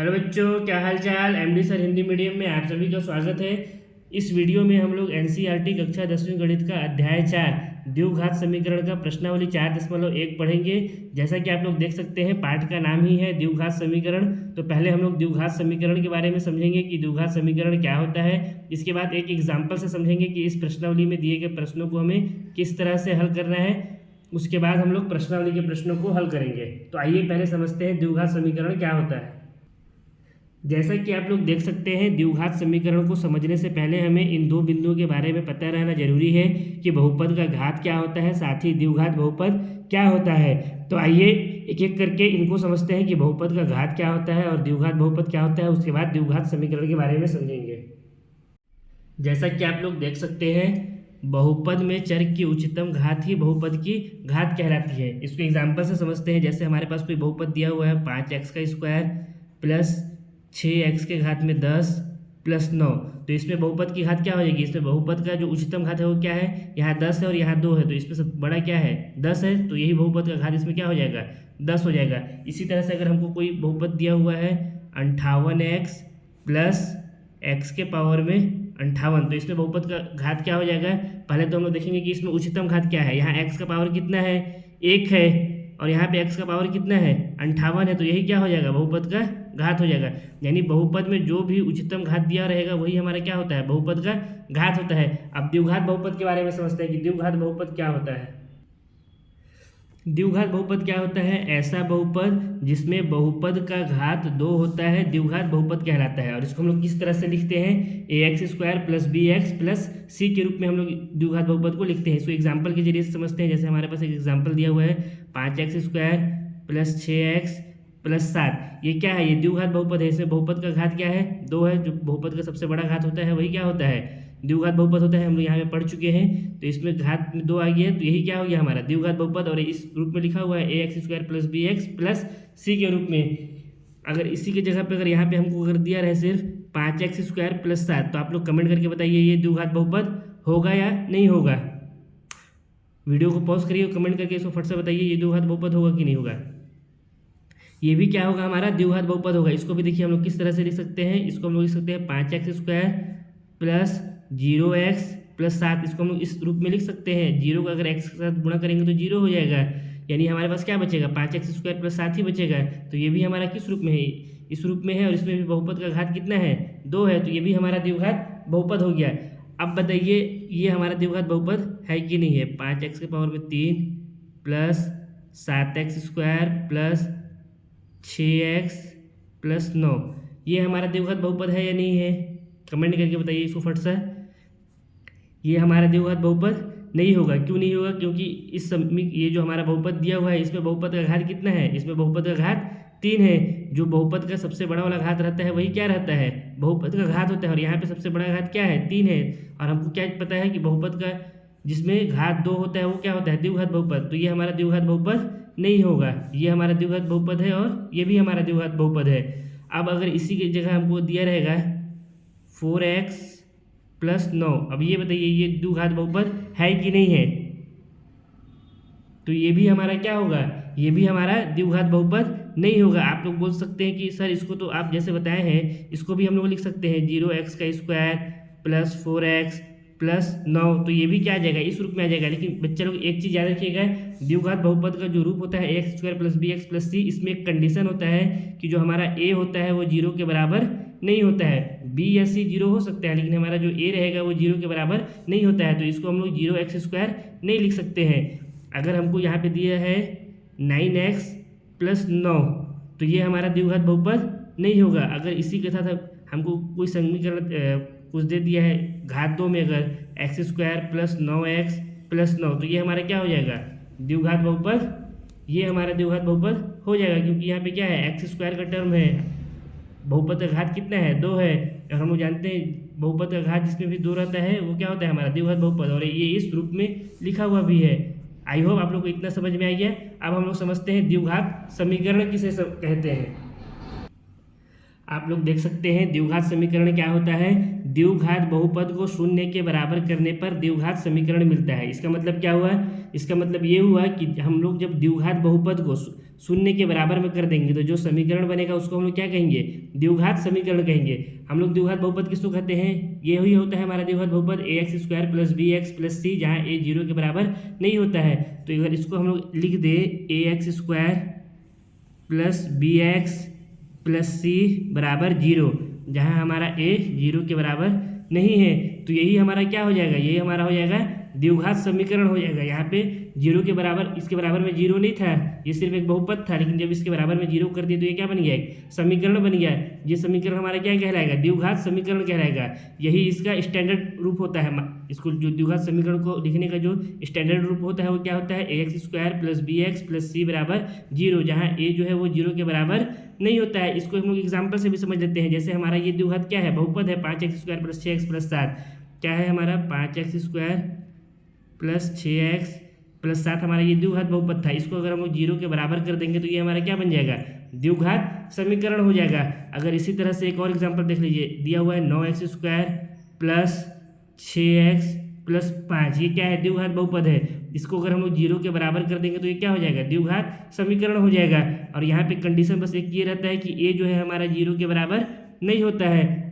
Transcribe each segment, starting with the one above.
Hello बच्चों, क्या हाल चाल। एमडी सर हिंदी मीडियम में आप सभी का स्वागत है। इस वीडियो में हम लोग एनसीईआरटी कक्षा 10वीं गणित का अध्याय 4 द्विघात समीकरण का प्रश्नावली 4.1 पढ़ेंगे। जैसा कि आप लोग देख सकते हैं, पाठ का नाम ही है द्विघात समीकरण। तो पहले हम लोग द्विघात समीकरण के बारे में समझेंगे कि द्विघात समीकरण क्या होता है। इसके बाद एक एग्जाम्पल से समझेंगे कि इस प्रश्नावली में दिए गए प्रश्नों को हमें किस तरह से हल करना है। उसके बाद हम लोग प्रश्नावली के प्रश्नों को हल करेंगे। तो आइए पहले समझते हैं द्विघात समीकरण क्या होता है। जैसा कि आप लोग देख सकते हैं, द्विघात समीकरण को समझने से पहले हमें इन दो बिंदुओं के बारे में पता रहना जरूरी है कि बहुपद का घात क्या होता है, साथ ही द्विघात बहुपद क्या होता है। तो आइए एक एक करके इनको समझते हैं कि बहुपद का घात क्या होता है और द्विघात बहुपद क्या होता है। उसके बाद द्विघात समीकरण के बारे में समझेंगे। जैसा कि आप लोग देख सकते हैं, बहुपद में चर की उच्चतम घात ही बहुपद की घात कहलाती है। इसको एग्जाम्पल से समझते हैं। जैसे हमारे पास कोई बहुपद दिया हुआ है 5x का स्क्वायर प्लस 6x के घात में 10 प्लस 9। तो इसमें बहुपद की घात क्या हो जाएगी। इसमें बहुपद का जो उच्चतम घात है वो क्या है, यहाँ 10 है और यहाँ 2 है। तो इसमें सब बड़ा क्या है, 10 है। तो यही बहुपद का घात इसमें क्या हो जाएगा, 10 हो जाएगा। इसी तरह से अगर हमको कोई बहुपद दिया हुआ है 58x प्लस x के पावर में 58, तो इसमें बहुपद का घात क्या हो जाएगा। पहले तो हम लोग देखेंगे कि इसमें उच्चतम घात क्या है। यहाँ x का पावर कितना है, 1 है, और यहाँ पे x का पावर कितना है, 58 है। तो यही क्या हो जाएगा, बहुपद का घात हो जाएगा। यानी बहुपद में जो भी उच्चतम घात दिया रहेगा वही हमारा क्या होता है, बहुपद का घात होता है। अब द्विघात बहुपद के बारे में समझते हैं कि द्विघात बहुपद क्या होता है। द्विघात बहुपद क्या होता है, ऐसा बहुपद जिसमें बहुपद का घात 2 होता है द्विघात बहुपद कहलाता है। और इसको हम लोग किस तरह से लिखते हैं, ax square plus b x plus c के रूप में हम लोग द्विघात बहुपद को लिखते हैं। इसको एग्जाम्पल के जरिए से समझते हैं। जैसे हमारे पास एक एग्जाम्पल दिया हुआ है 5x square plus 6x plus 7। ये क्या है, ये द्विघात बहुपद है। इसमें बहुपद का घात क्या है, 2 है। जो बहुपद का सबसे बड़ा घात होता है वही क्या होता है, द्विघात बहुपद होता है। हम लोग यहाँ पे पढ़ चुके हैं। तो इसमें घात में 2 आ गया है, तो यही क्या हो गया हमारा द्विघात बहुपद। और इस रूप में लिखा हुआ है ax square plus b x plus c के रूप में। अगर इसी की जगह पे अगर यहाँ पे हमको अगर दिया रहे सिर्फ 5x स्क्वायर प्लस 7, तो आप लोग कमेंट करके बताइए ये द्विघात बहुपद होगा या नहीं होगा। वीडियो को पॉज करिए, कमेंट करके इसको फट से बताइए ये द्विघात बहुपद होगा कि नहीं होगा। ये भी क्या होगा, हमारा द्विघात बहुपद होगा। इसको भी देखिए हम लोग किस तरह से लिख सकते हैं। इसको हम लोग लिख सकते हैं 5x square plus 0x plus 7। इसको हम लोग इस रूप में लिख सकते हैं। 0 का अगर x के साथ गुणा करेंगे तो 0 हो जाएगा। यानी हमारे पास क्या बचेगा, 5x स्क्वायर प्लस 7 ही बचेगा। तो ये भी हमारा किस रूप में है, इस रूप में है। और इसमें भी बहुपद का घात कितना है, 2 है। तो ये भी हमारा द्विघात बहुपद हो गया। अब बताइए ये हमारा द्विघात बहुपद है कि नहीं है। 5x के पावर में 3 plus 7x square plus 6x plus 9, ये हमारा द्विघात बहुपद है या नहीं है। कमेंट करके बताइए इसको फट से। ये हमारा द्विघात बहुपद नहीं होगा। क्यों नहीं होगा, क्योंकि ये जो हमारा बहुपद दिया हुआ है इसमें बहुपद का घात कितना है, इसमें बहुपद का घात 3 है। जो बहुपद का सबसे बड़ा वाला घात रहता है वही क्या रहता है, बहुपद का घात होता है। और यहाँ पे सबसे बड़ा घात क्या है, 3 है। और हमको क्या पता है कि बहुपद का जिसमें घात 2 होता है वो क्या होता है, द्विघात बहुपद। तो ये हमारा द्विघात बहुपद नहीं होगा। ये हमारा द्विघात बहुपद है और ये भी हमारा द्विघात बहुपद है। अब अगर इसी की जगह हमको दिया रहेगा 4x प्लस 9, अब ये बताइए ये द्विघात बहुपद है कि नहीं है। तो ये भी हमारा क्या होगा, ये भी हमारा द्विघात बहुपद नहीं होगा। आप लोग बोल सकते हैं कि सर इसको तो आप जैसे बताए हैं इसको भी हम लोग लिख सकते हैं 0x का स्क्वायर प्लस 4x प्लस 9। तो ये भी क्या आ जाएगा, इस रूप में आ जाएगा। लेकिन बच्चे लोग एक चीज़ याद रखिएगा, द्विघात बहुपद का जो रूप होता है ax square plus b x plus c, इसमें एक कंडीशन होता है कि जो हमारा a होता है वो 0 के बराबर नहीं होता है। b या c 0 हो सकता है, लेकिन हमारा जो a रहेगा वो 0 के बराबर नहीं होता है। तो इसको हम लोग 0x स्क्वायर नहीं लिख सकते हैं। अगर हमको यहाँ पे दिया है 9x प्लस 9, तो ये हमारा द्विघात बहुपद नहीं होगा। अगर इसी के साथ हमको कोई समीकरण कुछ दे दिया है घात 2 में, अगर x square plus 9x plus 9, तो ये हमारा क्या हो जाएगा, द्विघात बहुपद। ये हमारा द्विघात बहुपद हो जाएगा, क्योंकि यहाँ पे क्या है, x स्क्वायर का टर्म है। बहुपद का घात कितना है, 2 है। और हम लोग जानते हैं बहुपद का घात जिसमें भी 2 रहता है वो क्या होता है, हमारा द्विघात बहुपद। और ये इस रूप में लिखा हुआ भी है। आई होप आप लोग को इतना समझ में आ गया। अब हम लोग समझते हैं द्विघात समीकरण किसे कहते हैं। आप लोग देख सकते हैं द्विघात समीकरण क्या होता है। द्विघात बहुपद को शून्य के बराबर करने पर द्विघात समीकरण मिलता है। इसका मतलब क्या हुआ? इसका मतलब ये हुआ कि हम लोग जब द्विघात बहुपद को शून्य के बराबर में कर देंगे तो जो समीकरण बनेगा उसको हम लोग क्या कहेंगे? द्विघात समीकरण कहेंगे। हम लोग द्विघात बहुपद किसको कहते हैं? ये ही होता है हमारा द्विघात बहुपद ax² + bx + c, जहाँ a 0 के बराबर नहीं होता है। तो अगर इसको हम लोग लिख दे ax² + bx + c बराबर 0, जहाँ हमारा a 0 के बराबर नहीं है, तो यही हमारा क्या हो जाएगा? यही हमारा हो जाएगा द्विघात समीकरण हो जाएगा। यहाँ पे 0 के बराबर, इसके बराबर में 0 नहीं था, ये सिर्फ एक बहुपद था, लेकिन जब इसके बराबर में 0 कर दिए तो ये क्या बन गया? एक समीकरण बन गया। ये समीकरण हमारा क्या कहलाएगा? द्विघात समीकरण कहलाएगा। यही इसका स्टैंडर्ड रूप होता है। इसको जो द्विघात समीकरण को लिखने का जो स्टैंडर्ड रूप होता है वो क्या होता है? ax² + bx + c बराबर 0, जहाँ a जो है वो 0 के बराबर नहीं होता है। इसको हम लोग एग्जाम्पल से भी समझ लेते हैं। जैसे हमारा ये द्विघात क्या है? बहुपद है 5x² + 6x + 7। क्या है हमारा? 5x² + 6x + 7 हमारा ये द्विघात बहुपद था। इसको अगर हम लोग 0 के बराबर कर देंगे तो ये हमारा क्या बन जाएगा? द्विघात समीकरण हो जाएगा। अगर इसी तरह से एक और एग्जाम्पल देख लीजिए, दिया हुआ है 9x² + 6x + 5, ये क्या है? द्विघात बहुपद है। इसको अगर हम लोग 0 के बराबर कर देंगे तो ये क्या हो जाएगा? द्विघात समीकरण हो जाएगा। और यहाँ पे कंडीशन बस एक ये रहता है कि a जो है हमारा 0 के बराबर नहीं होता है।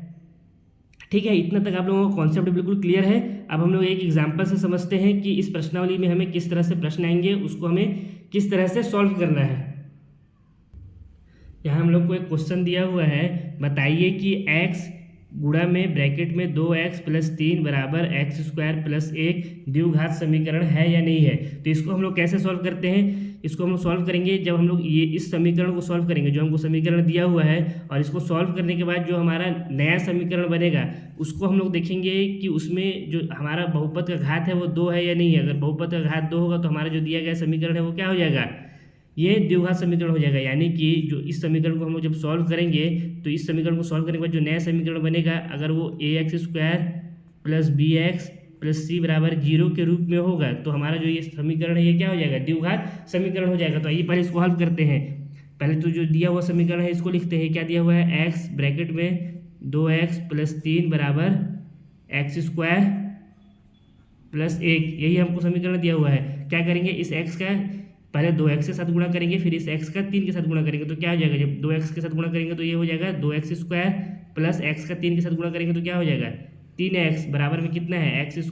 ठीक है, इतना तक आप लोगों को कॉन्सेप्ट बिल्कुल क्लियर है। अब हम लोग एक एग्जाम्पल से समझते हैं कि इस प्रश्नावली में हमें किस तरह से प्रश्न आएंगे, उसको हमें किस तरह से सॉल्व करना है। यहाँ हम लोग को एक क्वेश्चन दिया हुआ है, बताइए कि x गुणा में ब्रैकेट में 2x + 3 बराबर x² + 1 द्विघात समीकरण है या नहीं है। तो इसको हम लोग कैसे सॉल्व करते हैं? इसको हम लोग सॉल्व करेंगे जब हम लोग ये इस समीकरण को सॉल्व करेंगे, जो हमको समीकरण दिया हुआ है, और इसको सॉल्व करने के बाद जो हमारा नया समीकरण बनेगा उसको हम लोग देखेंगे कि उसमें जो हमारा बहुपद का घात है वो 2 है या नहीं है। अगर बहुपद का घात 2 होगा तो हमारा जो दिया गया समीकरण है वो क्या हो जाएगा? ये द्विघात समीकरण हो जाएगा। यानी कि जो इस समीकरण को हम लोग जब सॉल्व करेंगे तो इस समीकरण को सॉल्व करने के बाद जो नया समीकरण बनेगा, अगर वो ax² + bx + c बराबर 0 के रूप में होगा तो हमारा जो ये समीकरण है ये क्या हो जाएगा? द्विघात समीकरण हो जाएगा। तो आइए पहले इसको हल करते हैं। पहले तो जो दिया हुआ समीकरण है इसको लिखते हैं। क्या दिया हुआ है? x ब्रैकेट में 2x + 3 बराबर x² + 1, यही हमको समीकरण दिया हुआ है। क्या करेंगे? इस x का पहले 2x के साथ गुणा करेंगे, फिर इस x का 3 के साथ गुणा करेंगे तो क्या हो जाएगा? जब 2x के साथ गुणा करेंगे तो ये हो जाएगा 2x² + x का 3 के साथ गुणा करेंगे तो क्या हो जाएगा? 3x बराबर में कितना है? x²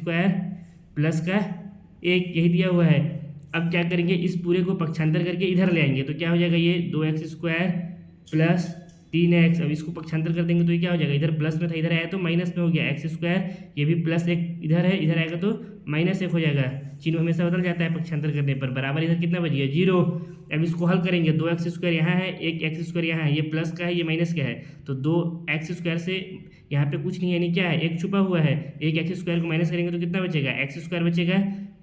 + का 1, यही दिया हुआ है। अब क्या करेंगे? इस पूरे को पक्षांतर करके इधर ले आएंगे तो क्या हो जाएगा? ये 2x² + 3x। अब इसको पक्षांतर कर देंगे तो ये क्या हो जाएगा? इधर प्लस में था, इधर आया तो माइनस में हो गया। x², ये भी +1 इधर है, इधर आएगा तो -1 हो जाएगा। चिन्ह हमेशा बदल जाता है पक्षांतर करने पर। बराबर इधर कितना बच गया? 0। अब इसको हल करेंगे, 2x² यहाँ है, एक x² यहाँ है, ये प्लस का है, ये माइनस का है, तो 2x² से यहाँ पे कुछ नहीं है, यानी क्या है? एक छुपा हुआ है। एक x² को माइनस करेंगे तो कितना बचेगा? x² बचेगा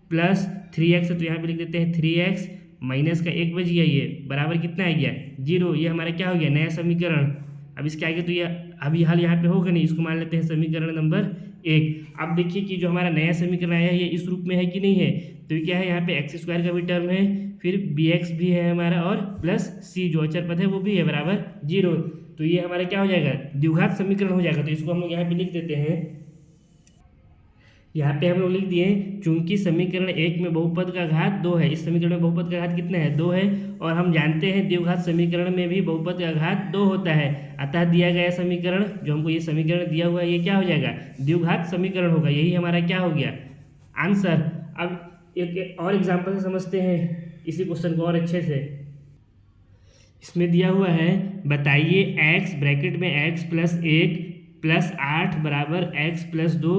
प्लस 3x है, तो यहाँ पे लिख देते हैं 3x माइनस का 1 बच गया, ये बराबर कितना आ गया? 0। ये हमारा क्या हो गया? नया समीकरण। अब इसके आगे तो ये अभी हल यहाँ पे होगा नहीं, इसको मान लेते हैं समीकरण नंबर 1। अब देखिए कि जो हमारा नया समीकरण आया है ये इस रूप में है कि नहीं है। तो ये क्या है? यहाँ पे x² का भी टर्म है, फिर bx भी है हमारा, और प्लस c जो अचर पद है वो भी है, बराबर 0। तो ये हमारा क्या हो जाएगा? द्विघात समीकरण हो जाएगा। तो इसको हम लोग यहाँ पे लिख देते हैं। यहाँ पे हम लोग लिख दिए, चूंकि समीकरण 1 में बहुपद का घात 2 है, इस समीकरण में बहुपद का घात कितना है? 2 है, और हम जानते हैं द्विघात समीकरण में भी बहुपद का घात 2 होता है। अतः दिया गया समीकरण, जो हमको ये समीकरण दिया हुआ है, ये क्या हो जाएगा? द्विघात समीकरण होगा। यही हमारा क्या हो गया? आंसर। अब एक और एग्जाम्पल से समझते हैं इसी क्वेश्चन को और अच्छे से। इसमें दिया हुआ है, बताइए x ब्रैकेट में x + 1 + 8 बराबर x + 2,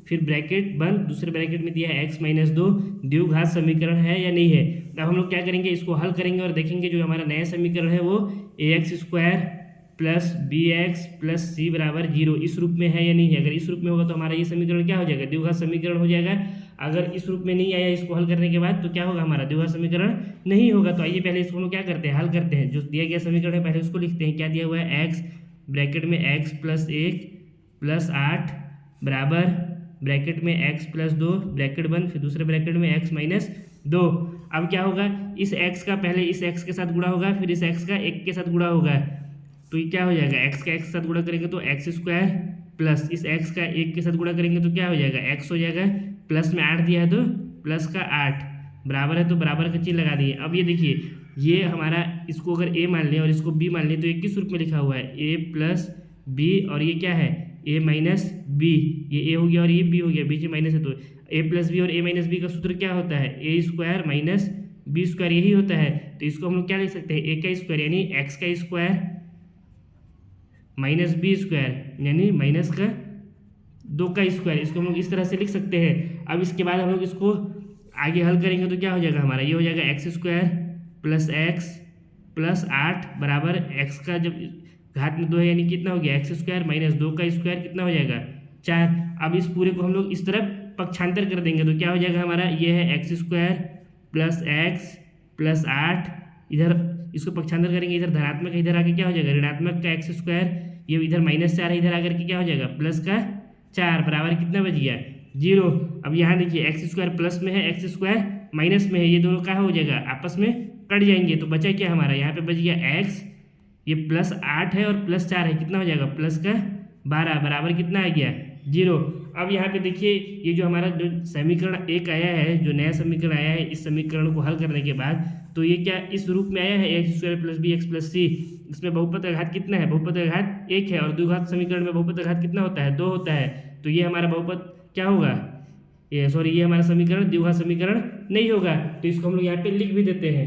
फिर ब्रैकेट बंद, दूसरे ब्रैकेट में दिया है x - 2 द्विघात समीकरण है या नहीं है। अब हम लोग क्या करेंगे? इसको हल करेंगे और देखेंगे जो हमारा नया समीकरण है वो ax² + bx + c बराबर 0 इस रूप में है या नहीं है। अगर इस रूप में होगा तो हमारा ये समीकरण क्या हो जाएगा? द्विघात समीकरण हो जाएगा। अगर इस रूप में नहीं आया इसको हल करने के बाद तो क्या होगा? हमारा द्विघात समीकरण नहीं होगा। तो आइए पहले इसको हम लोग क्या करते हैं? हल करते हैं। जो दिया गया समीकरण है पहले उसको लिखते हैं। क्या दिया हुआ है? x ब्रैकेट में x + 1 + 8 बराबर ब्रैकेट में x + 2 ब्रैकेट बंद, फिर दूसरे ब्रैकेट में x - 2। अब क्या होगा? इस x का पहले इस x के साथ गुणा होगा, फिर इस x का 1 के साथ गुणा होगा, तो ये क्या हो जाएगा, एक्स का एक्स के साथ गुणा करेंगे तो एक्स स्क्वायर प्लस इस एक्स का 1 के साथ गुणा करेंगे तो क्या हो जाएगा, एक्स हो जाएगा, प्लस में 8 दिया है तो प्लस का 8 बराबर है तो बराबर का चिन्ह लगा दिए। अब ये देखिए, ये हमारा इसको अगर ए मान लें और इसको बी मान लें तो ये किस रूप में लिखा हुआ है, ए प्लस बी, और ये क्या है, ए माइनस बी, ये ए हो गया और ये बी हो गया, बीच में माइनस है तो ए प्लस बी, और ए माइनस बी का सूत्र क्या होता है, a square minus b square, यही होता है। तो इसको हम लोग क्या लिख सकते हैं, ए का स्क्वायर यानी एक्स का स्क्वायर माइनस बी स्क्वायर यानी माइनस का 2 का स्क्वायर, इसको हम लोग इस तरह से लिख सकते हैं। अब इसके बाद हम लोग इसको आगे हल करेंगे तो क्या हो जाएगा हमारा, ये हो जाएगा x square plus x plus 8 बराबर एक्स का जब घात में 2 है यानी कितना हो गया, एक्स स्क्वायर माइनस 2 का स्क्वायर कितना हो जाएगा, 4। अब इस पूरे को हम लोग इस तरफ पक्षांतर कर देंगे तो क्या हो जाएगा हमारा, ये है x square plus x plus 8, इधर इसको पक्षांतर करेंगे, इधर धनात्मक है, इधर आके क्या हो जाएगा ऋणात्मक का एक्स स्क्वायर, ये इधर माइनस 4 है, इधर आकर के क्या हो जाएगा प्लस का 4 बराबर कितना बच गया, 0। अब यहाँ देखिए एक्स स्क्वायर प्लस में है, एक्स स्क्वायर माइनस में है, ये दोनों क्या हो जाएगा आपस में कट जाएंगे, तो बचा क्या हमारा, यहाँ पे बच गया एक्स, ये प्लस 8 है और प्लस 4 है, कितना हो जाएगा प्लस का 12 बराबर कितना आ गया 0। अब यहाँ पे देखिए, ये जो हमारा जो समीकरण एक आया है, जो नया समीकरण आया है, इस समीकरण को हल करने के बाद तो ये क्या इस रूप में आया है, x square plus b x plus c, इसमें बहुपद का घात कितना है, बहुपद का घात 1 है, और द्विघात समीकरण में बहुपद का घात कितना होता है, 2 होता है। तो ये हमारा बहुपद क्या होगा, ये सॉरी ये हमारा समीकरण द्विघात समीकरण नहीं होगा, तो इसको हम लोग यहाँ पे लिख भी देते हैं।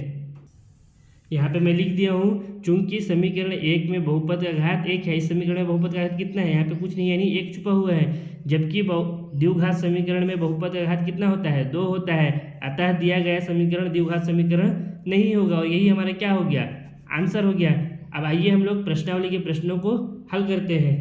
यहाँ पे मैं लिख दिया हूँ, चूंकि समीकरण 1 में बहुपद का घात 1 है, इस समीकरण में बहुपद का घात कितना है, यहाँ पे कुछ नहीं है, यानी 1 छुपा हुआ है, जबकि द्विघात समीकरण में बहुपद का घात कितना होता है, 2 होता है, अतः दिया गया समीकरण द्विघात समीकरण नहीं होगा, और यही हमारा क्या हो गया, आंसर हो गया। अब आइए हम लोग प्रश्नावली के प्रश्नों को हल करते हैं।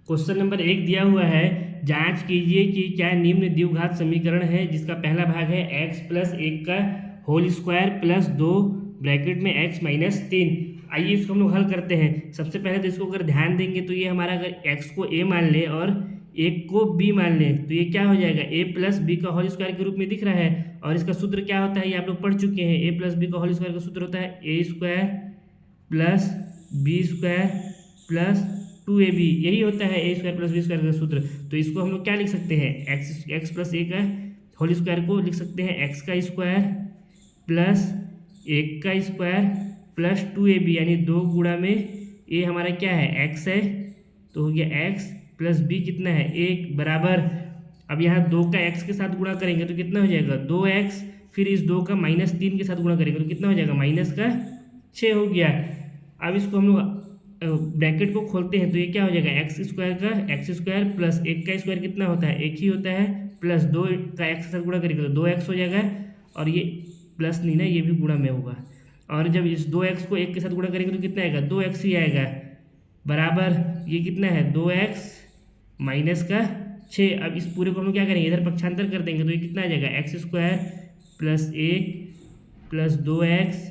क्वेश्चन नंबर 1 दिया हुआ है, जांच कीजिए कि क्या निम्न द्विघात समीकरण है, जिसका पहला भाग है एक्स प्लस 1 का होल स्क्वायर प्लस 2 ब्रैकेट में एक्स माइनस 3। आइए इसको हम लोग हल करते हैं। सबसे पहले तो इसको अगर ध्यान देंगे तो ये हमारा अगर एक्स को ए मान ले और 1 को बी मान लें तो ये क्या हो जाएगा, ए प्लस बी का होल स्क्वायर के रूप में दिख रहा है, और इसका सूत्र क्या होता है ये आप लोग पढ़ चुके हैं, ए प्लस बी का होल स्क्वायर का सूत्र होता है a square plus b square plus 2ab, यही होता है a square plus b square का सूत्र। तो इसको हम लोग क्या लिख सकते हैं, एक्स प्लस ए का होल स्क्वायर को लिख सकते हैं एक्स का स्क्वायर प्लस 1 का स्क्वायर प्लस 2ab, यानी 2 गुणा में ए हमारा क्या है एक्स है, तो हो गया एक्स प्लस बी कितना है 1 बराबर, अब यहाँ 2 का एक्स के साथ गुणा करेंगे तो कितना हो जाएगा 2x, फिर इस 2 का -3 के साथ गुणा करेंगे तो कितना हो जाएगा माइनस का 6 हो गया। अब इसको हम लोग ब्रैकेट को खोलते हैं तो ये क्या हो जाएगा, एक्स स्क्वायर का एक्स स्क्वायर प्लस 1 का स्क्वायर कितना होता है 1 ही होता है, प्लस 2 का एक्स के साथ गुणा करेंगे तो 2x हो जाएगा, और ये प्लस नहीं ना, ये भी गुणा में होगा, और जब इस 2x को 1 के साथ गुणा करेंगे तो कितना आएगा 2x ही आएगा, बराबर ये कितना है 2x माइनस का 6। अब इस पूरे को हम क्या करेंगे, इधर पक्षांतर कर देंगे तो ये कितना आ जाएगा x square plus 1 plus 2x,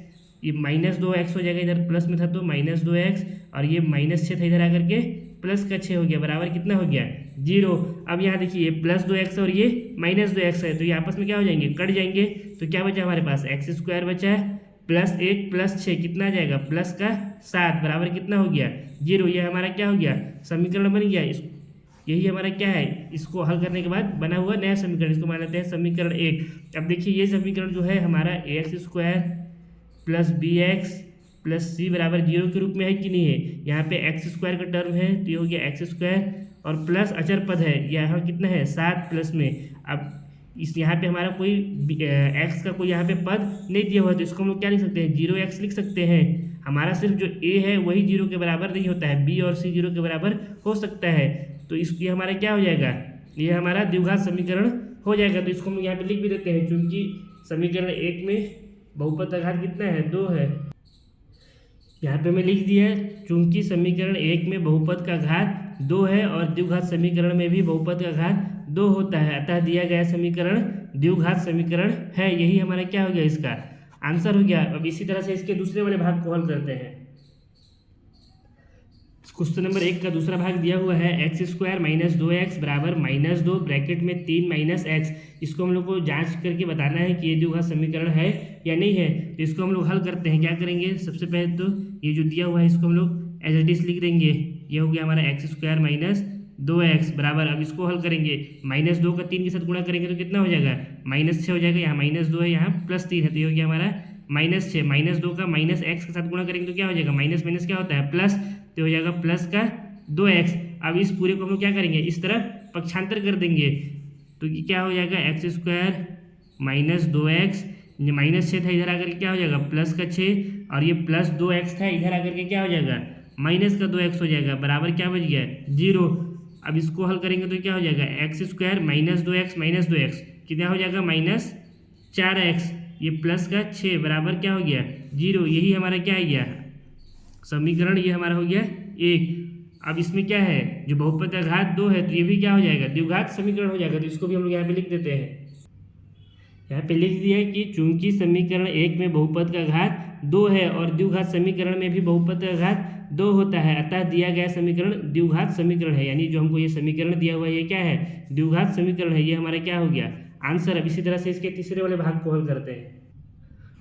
ये -2x हो जाएगा, इधर प्लस में था तो -2x, और ये -6 था, इधर आकर के प्लस का 6 हो गया, बराबर कितना हो गया 0। अब यहाँ देखिए ये +2x और ये -2x है, तो ये आपस में क्या हो जाएंगे, कट जाएंगे, तो क्या बचा हमारे पास एक्स स्क्वायर बचा है प्लस 1 प्लस 6 कितना आ जाएगा प्लस का 7 बराबर कितना हो गया 0। ये हमारा क्या हो गया, समीकरण बन गया। यही हमारा क्या है, इसको हल करने के बाद बना हुआ नया समीकरण, इसको मान लेते हैं समीकरण 1। अब देखिए ये समीकरण जो है हमारा x square plus b x plus c बराबर 0 के रूप में है कि नहीं है, यहाँ पे एक्स स्क्वायर का टर्म है तो ये हो गया एक्स स्क्वायर, और प्लस अचर पद है यहाँ कितना है 7 प्लस में। अब इस यहाँ पे हमारा कोई एक्स का कोई यहाँ पे पद नहीं दिया हुआ, तो इसको हम लोग क्या लिख सकते हैं 0x लिख सकते हैं। हमारा सिर्फ जो ए है वही 0 के बराबर नहीं होता है, बी और सी 0 के बराबर हो सकता है, तो इसकी हमारा क्या हो जाएगा, ये हमारा द्विघात समीकरण हो जाएगा। तो इसको हम यहाँ पे लिख भी देते हैं, क्योंकि समीकरण 1 में बहुपद का घात कितना है 2 है, यहाँ पे मैं लिख दिया है चूंकि समीकरण 1 में बहुपद का घात 2 है और द्विघात समीकरण में भी बहुपद का घात 2 होता है, अतः दिया गया समीकरण द्विघात समीकरण है। यही हमारा क्या हो गया, इसका आंसर हो गया। अब इसी तरह से इसके दूसरे वाले भाग को हल करते हैं। क्वेश्चन नंबर 1 का दूसरा भाग दिया हुआ है एक्स स्क्वायर माइनस 2x बराबर -2 ब्रैकेट में 3 माइनस एक्स। इसको हम लोग को जांच करके बताना है कि ये द्विघात समीकरण है या नहीं है। तो इसको हम लोग हल करते हैं, क्या करेंगे सबसे पहले तो ये जो दिया हुआ है इसको हम लोग एज इट इज लिख देंगे। ये हो गया हमारा एक्स स्क्वायर माइनस 2x बराबर, अब इसको हल करेंगे -2 का 3 के साथ गुणा करेंगे तो कितना हो जाएगा -6 हो जाएगा। यहाँ -2 है, यहाँ +3 है, तो ये हो गया हमारा -6। -2 का -x के साथ गुणा करेंगे तो क्या हो जाएगा, माइनस माइनस क्या होता है प्लस, तो हो जाएगा प्लस का 2x। अब इस पूरे को हम लोग क्या करेंगे, इस तरफ पक्षांतर कर देंगे, तो ये क्या हो जाएगा एक्स स्क्वायर माइनस 2x, -6 था इधर आकर के क्या हो जाएगा प्लस का 6, और ये +2x था इधर आकर के क्या हो जाएगा माइनस का 2x हो जाएगा, बराबर क्या बच गया 0। अब इसको हल करेंगे तो क्या हो जाएगा एक्स स्क्वायर -2x कितना हो जाएगा -4x, ये प्लस का 6 बराबर क्या हो गया 0। यही हमारा क्या आ गया समीकरण, ये हमारा हो गया 1। अब इसमें क्या है, जो बहुपद का घात 2 है तो ये भी क्या हो जाएगा द्विघात समीकरण हो जाएगा। तो इसको भी हम लोग यहाँ पे लिख देते हैं, यहाँ पे लिख दिया है कि चूंकि समीकरण 1 में बहुपद का घात 2 है और द्विघात समीकरण में भी बहुपद का घात 2 होता है, अतः दिया गया समीकरण द्विघात समीकरण है। यानी जो हमको ये समीकरण दिया हुआ है ये क्या है द्विघात समीकरण है, ये हमारा क्या हो गया आंसर। अब इसी तरह से इसके तीसरे वाले भाग को हल करते हैं।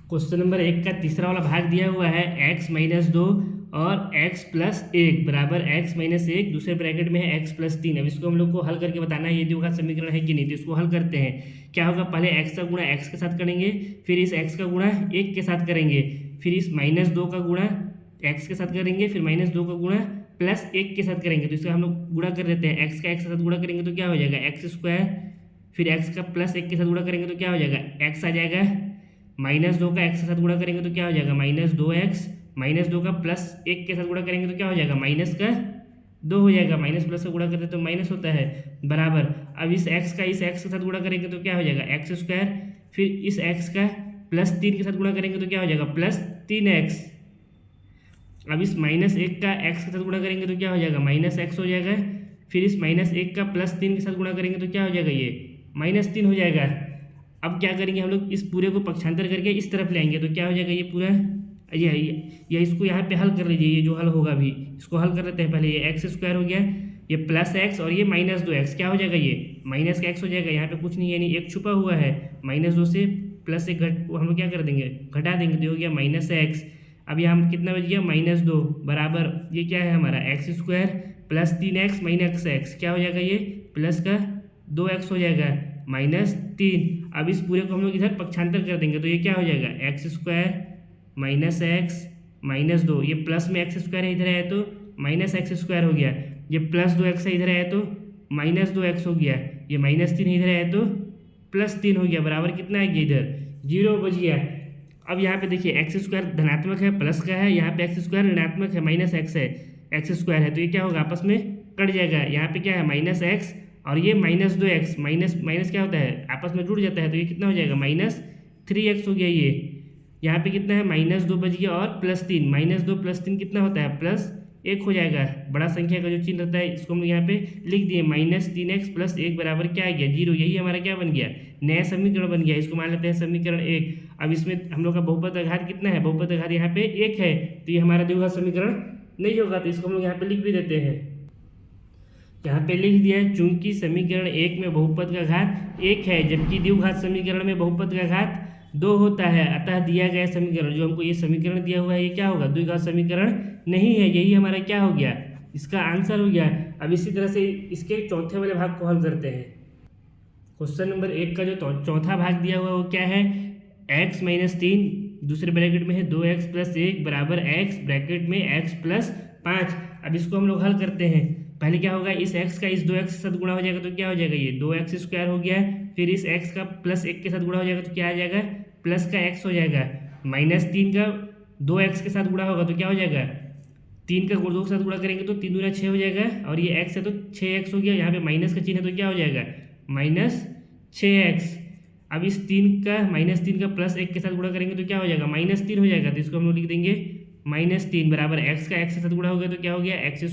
क्वेश्चन नंबर 1 का तीसरा वाला भाग दिया हुआ है x-2 और x+1 बराबर x-1, दूसरे ब्रैकेट में है x+3। अब इसको हम लोग को हल करके बताना है ये द्विघात समीकरण है कि नहीं। तो इसको हल करते हैं, क्या होगा पहले x का गुणा x के साथ करेंगे, फिर इस x का गुणा 1 के साथ करेंगे, फिर इस -2 का गुणा x के साथ करेंगे, फिर -2 का गुणा +1 के साथ करेंगे। तो इसका हम लोग गुणा कर देते हैं, x का x के साथ गुणा करेंगे तो क्या हो जाएगा x², फिर x का +1 के साथ गुणा करेंगे तो क्या हो जाएगा x आ जाएगा, -2 का x के साथ गुणा करेंगे तो क्या हो जाएगा -2x, -2 का +1 के साथ गुणा करेंगे तो क्या हो जाएगा -2 हो जाएगा, माइनस प्लस का गुणा करते तो माइनस होता है बराबर। अब इस x का इस x के साथ गुणा करेंगे तो क्या हो जाएगा x², फिर इस x का +3 के साथ गुणा करेंगे तो क्या हो जाएगा +3x। अब इस -1 का x के साथ गुणा करेंगे तो क्या हो जाएगा -x हो जाएगा, फिर इस -1 का +3 के साथ गुणा करेंगे तो क्या हो जाएगा ये -3 हो जाएगा। अब क्या करेंगे हम लोग इस पूरे को पक्षांतर करके इस तरफ लाएंगे तो क्या हो जाएगा ये पूरा ये इसको यहाँ पे हल कर लीजिए, ये जो हल होगा अभी इसको हल कर लेते हैं। पहले ये x² हो गया, ये +x और ये -2x क्या हो जाएगा ये -x हो जाएगा। यहाँ पे कुछ नहीं है, यानी एक छुपा हुआ है, -2 से +1 हम लोग क्या कर देंगे घटा देंगे तो हो गया -x। अब यहाँ हम कितना बच गया -2 बराबर ये क्या है हमारा x² +3x -x क्या हो जाएगा ये प्लस का 2x हो जाएगा -3। अब इस पूरे को हम लोग इधर पक्षांतर कर देंगे तो ये क्या हो जाएगा x² -x -2, ये प्लस में x² है इधर आया तो -x² हो गया, ये +2x है इधर आया तो -2x हो गया, ये -3 है इधर आया तो +3 हो गया, बराबर कितना है ये इधर 0 बच गया। अब यहाँ पे देखिए x² धनात्मक है प्लस का है, यहाँ पे x² ऋणात्मक है -x है x² है, तो ये क्या होगा आपस में कट जाएगा। यहाँ पे क्या है -x और ये -2x माइनस क्या होता है आपस में जुड़ जाता है, तो ये कितना हो जाएगा -3x हो गया। ये यहाँ पे कितना है -2 बच गया और +3 -2 +3 कितना होता है +1 हो जाएगा। बड़ा संख्या का जो चिन्ह रहता है इसको हम लोग यहाँ पे लिख दिए, -3x + 1 बराबर क्या आ गया 0। यही हमारा क्या बन गया नया समीकरण बन गया, इसको मान लेते हैं समीकरण 1। अब इसमें हम लोग का बहुपद का घात कितना है, बहुपद का घात यहाँ पे 1 है, तो ये हमारा द्विघात समीकरण नहीं होगा, तो इसको हम लोग यहाँ पे लिख भी देते हैं। यहाँ पे लिख दिया है चूंकि समीकरण 1 में बहुपद का घात 1 है जबकि द्विघात समीकरण में बहुपद का घात 2 होता है, अतः दिया गया समीकरण जो हमको ये समीकरण दिया हुआ है ये क्या होगा द्विघात समीकरण नहीं है। यही हमारा क्या हो गया इसका आंसर हो गया। अब इसी तरह से इसके चौथे वाले भाग को हल करते हैं। क्वेश्चन नंबर 1 का जो चौथा भाग दिया हुआ है वो क्या है x-3 दूसरे ब्रैकेट में है 2x + 1 बराबर x ब्रैकेट में x + 5। अब इसको हम लोग हल करते हैं। पहले क्या होगा इस x का इस 2x के साथ गुणा हो जाएगा तो क्या हो जाएगा ये 2x² हो गया, फिर इस x का +1 के साथ गुणा हो जाएगा तो क्या आ जाएगा प्लस का x हो जाएगा, -3 का 2x के साथ गुणा होगा तो क्या हो जाएगा 3 का 2 के साथ गुणा करेंगे तो 3 दूना 6 हो जाएगा, और ये x है तो 6x हो गया, यहाँ पे माइनस का चिन्ह है तो क्या हो जाएगा -6x। अब इस 3 का -3 का +1 के साथ गुणा करेंगे तो क्या हो जाएगा -3 हो जाएगा, तो इसको हम लोग लिख देंगे -3 बराबर x का x के साथ गुणा हो गया तो क्या हो गया x²,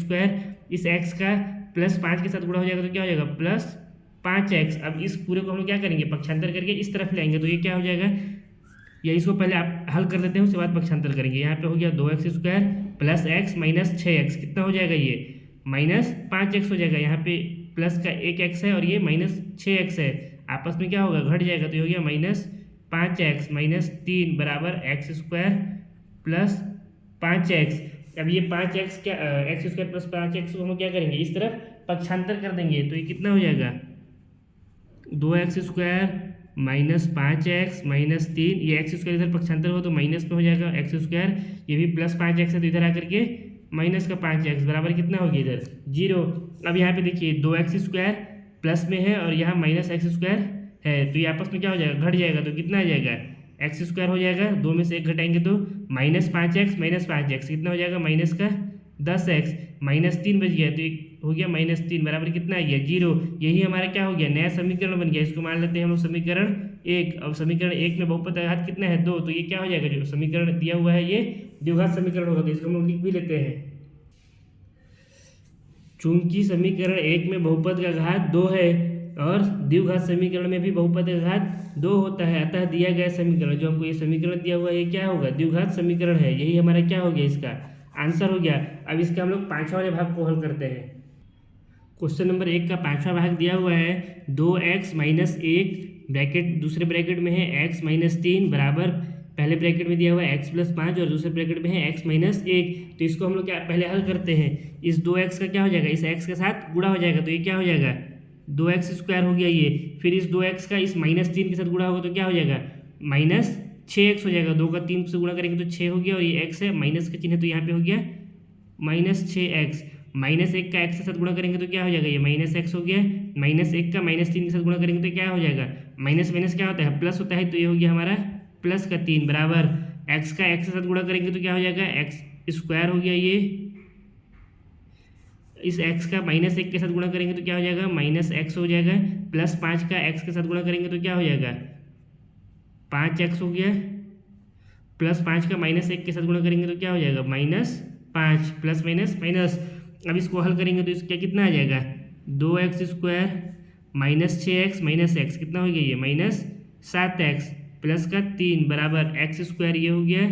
इस x का +5 के साथ गुणा हो जाएगा तो क्या हो जाएगा +5x। अब इस पूरे को हम लोग क्या करेंगे पक्षांतर करके इस तरफ लाएंगे तो ये क्या हो जाएगा, या इसको पहले आप हल कर लेते हैं उसके बाद पक्षांतर करेंगे। यहाँ पे हो गया 2x² + x - 6x कितना हो जाएगा ये -5x हो जाएगा, यहाँ पे प्लस का 1x है और ये -6x है, आपस में क्या होगा घट जाएगा तो ये हो गया 5x माइनस 3 बराबर एक्स स्क्वायर प्लस 5x। अब ये 5x क्या एक्स स्क्वायर प्लस 5x को हम क्या करेंगे, इस तरफ पक्षांतर कर देंगे, तो ये कितना हो जाएगा 2x square minus 5x minus 3, ये एक्स स्क्वायर इधर पक्षांतर हो तो माइनस में हो जाएगा एक्स स्क्वायर, ये भी प्लस 5x है तो इधर आकर के माइनस का 5x बराबर कितना हो गया इधर 0। अब यहाँ पे देखिए 2x स्क्वायर प्लस में है और यहाँ माइनस एक्स स्क्वायर है, तो ये आपस में क्या हो जाएगा, घट जाएगा, तो कितना आ जाएगा एक्स स्क्वायर हो जाएगा, दो में से एक घटाएंगे तो माइनस 5x माइनस 5x कितना हो जाएगा माइनस का 10x माइनस 3 बच गया, तो एक हो गया माइनस 3 बराबर कितना आ गया 0। यही हमारा क्या हो गया, नया समीकरण बन गया, इसको मान लेते हैं हम लोग समीकरण 1। अब समीकरण 1 में बहुपद का घात कितना है 2, तो ये क्या हो जाएगा, जो समीकरण दिया हुआ है ये द्विघात समीकरण होगा, तो इसको हम लोग लिख भी लेते हैं। चूंकि समीकरण 1 में बहुपद का घात 2 है और द्विघात समीकरण में भी बहुपद का घात 2 होता है, अतः दिया गया समीकरण, जो हमको ये समीकरण दिया हुआ है ये क्या होगा, द्विघात समीकरण है। यही हमारा क्या हो गया, इसका आंसर हो गया। अब इसका हम लोग पांचवा वाले भाग को हल करते हैं। क्वेश्चन नंबर 1 का पांचवा भाग दिया हुआ है 2x माइनस 1 ब्रैकेट दूसरे ब्रैकेट में है x माइनस 3 बराबर पहले ब्रैकेट में दिया हुआ है x प्लस 5 और दूसरे ब्रैकेट में है x माइनस 1। तो इसको हम लोग क्या पहले हल करते हैं, इस 2x का क्या हो जाएगा, इस x के साथ गुणा हो जाएगा, तो ये क्या हो जाएगा 2x स्क्वायर हो गया ये, फिर इस 2x का इस माइनस 3 के साथ गुणा होगा तो क्या हो जाएगा माइनस 6x हो जाएगा, 2 का 3 से गुणा करेंगे तो 6 हो गया, और ये x है माइनस का चिन्ह है तो यहाँ पे हो गया माइनस 6x, माइनस 1 का x के साथ गुणा करेंगे तो क्या हो जाएगा, ये माइनस x हो गया, माइनस 1 का माइनस 3 के साथ गुणा करेंगे तो क्या हो जाएगा, माइनस माइनस क्या होता है प्लस होता है, तो ये हो गया हमारा प्लस का 3 बराबर x का x के साथ गुणा करेंगे तो क्या हो जाएगा x स्क्वायर हो गया, ये इस x का माइनस 1 के साथ गुणा करेंगे तो क्या हो जाएगा माइनस x हो जाएगा, प्लस 5 का x के साथ गुणा करेंगे तो क्या हो जाएगा 5x हो गया, प्लस 5 का माइनस 1 के साथ गुणा करेंगे तो क्या हो जाएगा माइनस 5, प्लस माइनस माइनस। अब इसको हल करेंगे तो इसका कितना आ जाएगा 2x square minus 6x minus x कितना हो गया ये माइनस 7x प्लस का 3 बराबर x स्क्वायर ये हो गया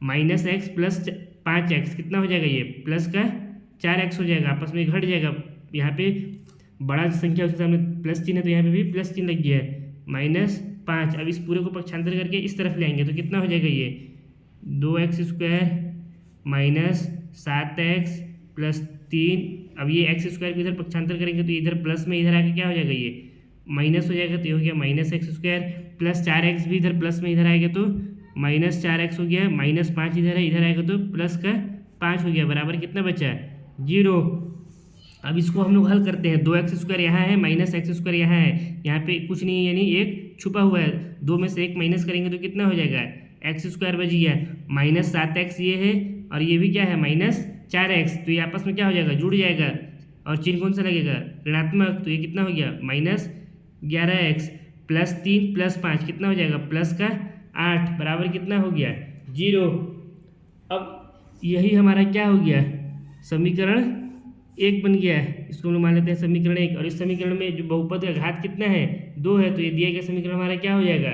माइनस x प्लस 5x कितना हो जाएगा ये प्लस का 4x हो जाएगा, आपस में घट जाएगा, यहाँ पे बड़ा संख्या उसके सामने प्लस चिन्ह है तो यहाँ पे भी प्लस चिन्ह लग गया है माइनस 5। अब इस पूरे को पक्षांतर करके इस तरफ ले आएंगे तो कितना हो जाएगा ये 2x square minus 7x plus 3। अब ये एक्स स्क्वायर को इधर पक्षांतर करेंगे तो इधर प्लस में इधर आके क्या हो जाएगा ये माइनस हो जाएगा, तो ये हो गया minus x square plus 4x भी इधर प्लस में इधर आएगा तो माइनस 4x हो गया, माइनस 5 इधर है, इधर आएगा तो प्लस का 5 हो गया बराबर कितना बचा 0। अब इसको हम लोग हल करते हैं, 2x स्क्वायर यहाँ है माइनस एक्स स्क्वायर यहाँ है, यहाँ पे कुछ नहीं है यानी एक छुपा हुआ है, दो में से एक माइनस करेंगे तो कितना हो जाएगा एक्स स्क्वायर बच गया, माइनस 7x ये है और ये भी क्या है माइनस 4x, तो ये आपस में क्या हो जाएगा जुड़ जाएगा और चिन्ह कौन सा लगेगा ऋणात्मक, तो ये कितना हो गया माइनस 11x प्लस 3 प्लस 5 कितना हो जाएगा प्लस का 8 बराबर कितना हो गया 0। अब यही हमारा क्या हो गया समीकरण 1 बन गया है, इसको हम लोग मान लेते हैं समीकरण 1। और इस समीकरण में जो बहुपद का घात कितना है 2 है, तो ये दिया गया समीकरण हमारा क्या हो जाएगा,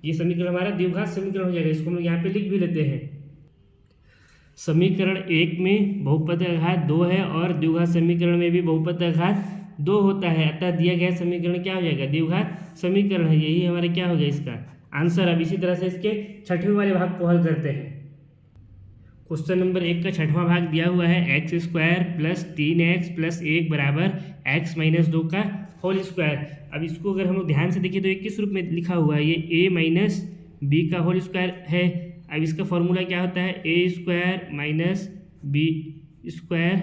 ये समीकरण हमारा द्विघात समीकरण हो जाएगा, इसको हम लोग यहाँ पे लिख भी लेते हैं। समीकरण 1 में बहुपद का घात 2 है और द्विघात समीकरण में भी बहुपद का घात 2 होता है, अतः दिया गया समीकरण क्या हो जाएगा द्विघात समीकरण है, यही हमारा क्या हो गया इसका आंसर। अब इसी तरह से इसके छठवें वाले भाग को हल करते हैं। क्वेश्चन नंबर 1 का छठवां भाग दिया हुआ है x square plus 3x plus 1 बराबर x माइनस 2 का होल स्क्वायर। अब इसको अगर हम लोग ध्यान से देखें तो ये किस रूप में लिखा हुआ है, ये a माइनस बी का होल स्क्वायर है। अब इसका फॉर्मूला क्या होता है a square minus b square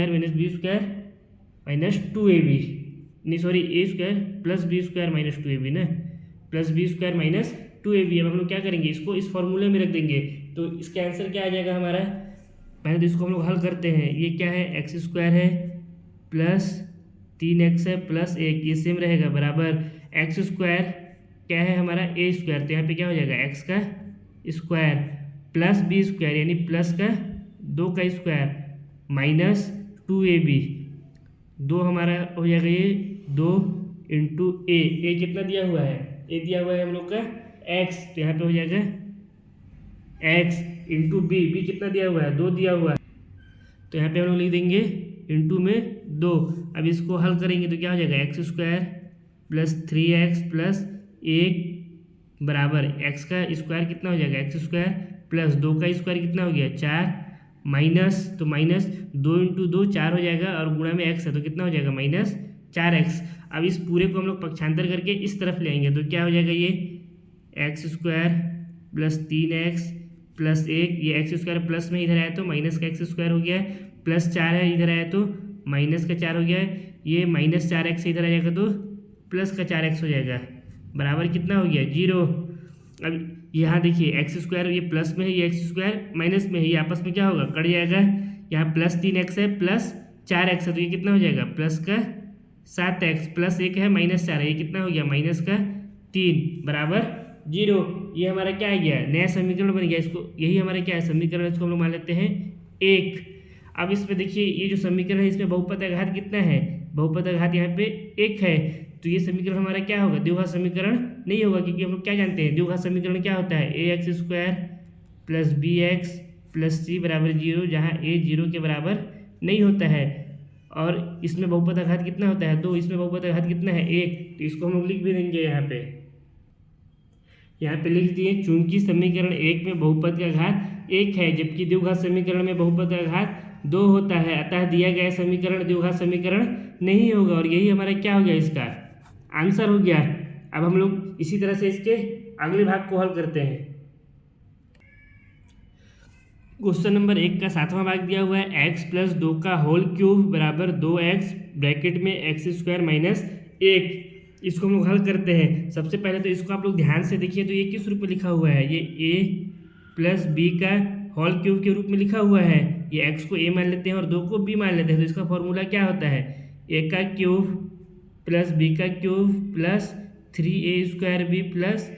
minus b square minus 2ab, नहीं sorry a square plus b square minus 2ab ना, plus b square minus 2ab। अब हम लोग क्या करेंगे इसको इस फॉर्मूले में रख देंगे, तो इसका आंसर क्या आ जाएगा हमारा, पहले तो इसको हम लोग हल करते हैं। ये क्या है एक्स स्क्वायर है प्लस 3x है प्लस 1, ये सेम रहेगा बराबर एक्स स्क्वायर क्या है हमारा ए स्क्वायर, तो यहाँ पे क्या हो जाएगा एक्स का स्क्वायर प्लस बी स्क्वायर यानी प्लस का 2 का स्क्वायर माइनस 2ab, 2 हमारा हो जाएगा ये 2 इंटू ए कितना दिया हुआ है, ए दिया हुआ है हम लोग का x, तो यहाँ पे हो जाएगा x इंटू बी कितना दिया हुआ है 2 दिया हुआ है, तो यहाँ पे हम लोग लिख देंगे इंटू में 2। अब इसको हल करेंगे तो क्या हो जाएगा x square plus 3x plus 1 बराबर एक्स का स्क्वायर कितना हो जाएगा, एक्स स्क्वायर प्लस 2 का स्क्वायर कितना हो गया 4, माइनस तो माइनस 2 इंटू 2 4 हो जाएगा और गुणा में एक्स है तो कितना हो जाएगा -4x। अब इस पूरे को हम लोग पक्षांतर करके इस तरफ ले आएंगे तो क्या हो जाएगा, ये x square plus 3x plus 1, ये एक्स स्क्वायर प्लस में इधर आया तो माइनस का एक्स स्क्वायर हो गया है, प्लस 4 है इधर आया तो माइनस का 4 हो गया है, ये -4x इधर आ जाएगा तो प्लस का 4x हो जाएगा, बराबर कितना हो गया 0। अब यहाँ देखिए एक्स स्क्वायर ये प्लस में है, ये एक्स स्क्वायर माइनस में है, ये आपस में क्या होगा कट जाएगा। यहाँ प्लस 3x है प्लस 4x है तो ये कितना हो जाएगा प्लस का 7x प्लस 1 है -4 है, ये कितना हो गया माइनस का 3 बराबर 0। ये हमारा क्या आ गया, नया समीकरण बन गया। इसको यही हमारा क्या है समीकरण, इसको हम लोग मान लेते हैं 1। अब इसमें देखिए ये जो समीकरण है इसमें बहुपद घात कितना है, बहुपद घात यहाँ पे 1 है, तो ये समीकरण हमारा क्या होगा, द्विघात समीकरण नहीं होगा, क्योंकि हम लोग क्या जानते हैं द्विघात समीकरण क्या होता है, ax square plus bx plus c बराबर 0, जहाँ a 0 के बराबर नहीं होता है। और इसमें बहुपद घात कितना होता है 2, इसमें बहुपद घात कितना है 1, तो इसको हम लोग लिख भी देंगे यहाँ पे लिख दिए, चूंकि समीकरण 1 में बहुपद का घात 1 है जबकि द्विघात समीकरण में बहुपद का घात 2 होता है, अतः दिया गया समीकरण द्विघात समीकरण नहीं होगा। और यही हमारा क्या हो गया, इसका आंसर हो गया। अब हम लोग इसी तरह से इसके अगले भाग को हल करते हैं। क्वेश्चन नंबर 1 का 7वां भाग दिया हुआ है, x प्लस 2 का होल क्यूब बराबर 2x ब्रैकेट में एक्स स्क्वायर माइनस 1। इसको हम लोग हल करते हैं। सबसे पहले तो इसको आप लोग ध्यान से देखिए, तो ये किस रूप में लिखा हुआ है, ये a प्लस b का होल क्यूब के रूप में लिखा हुआ है। ये x को a मान लेते हैं और 2 को b मान लेते हैं, तो इसका फॉर्मूला क्या होता है, a का क्यूब प्लस b का cube plus 3a square b plus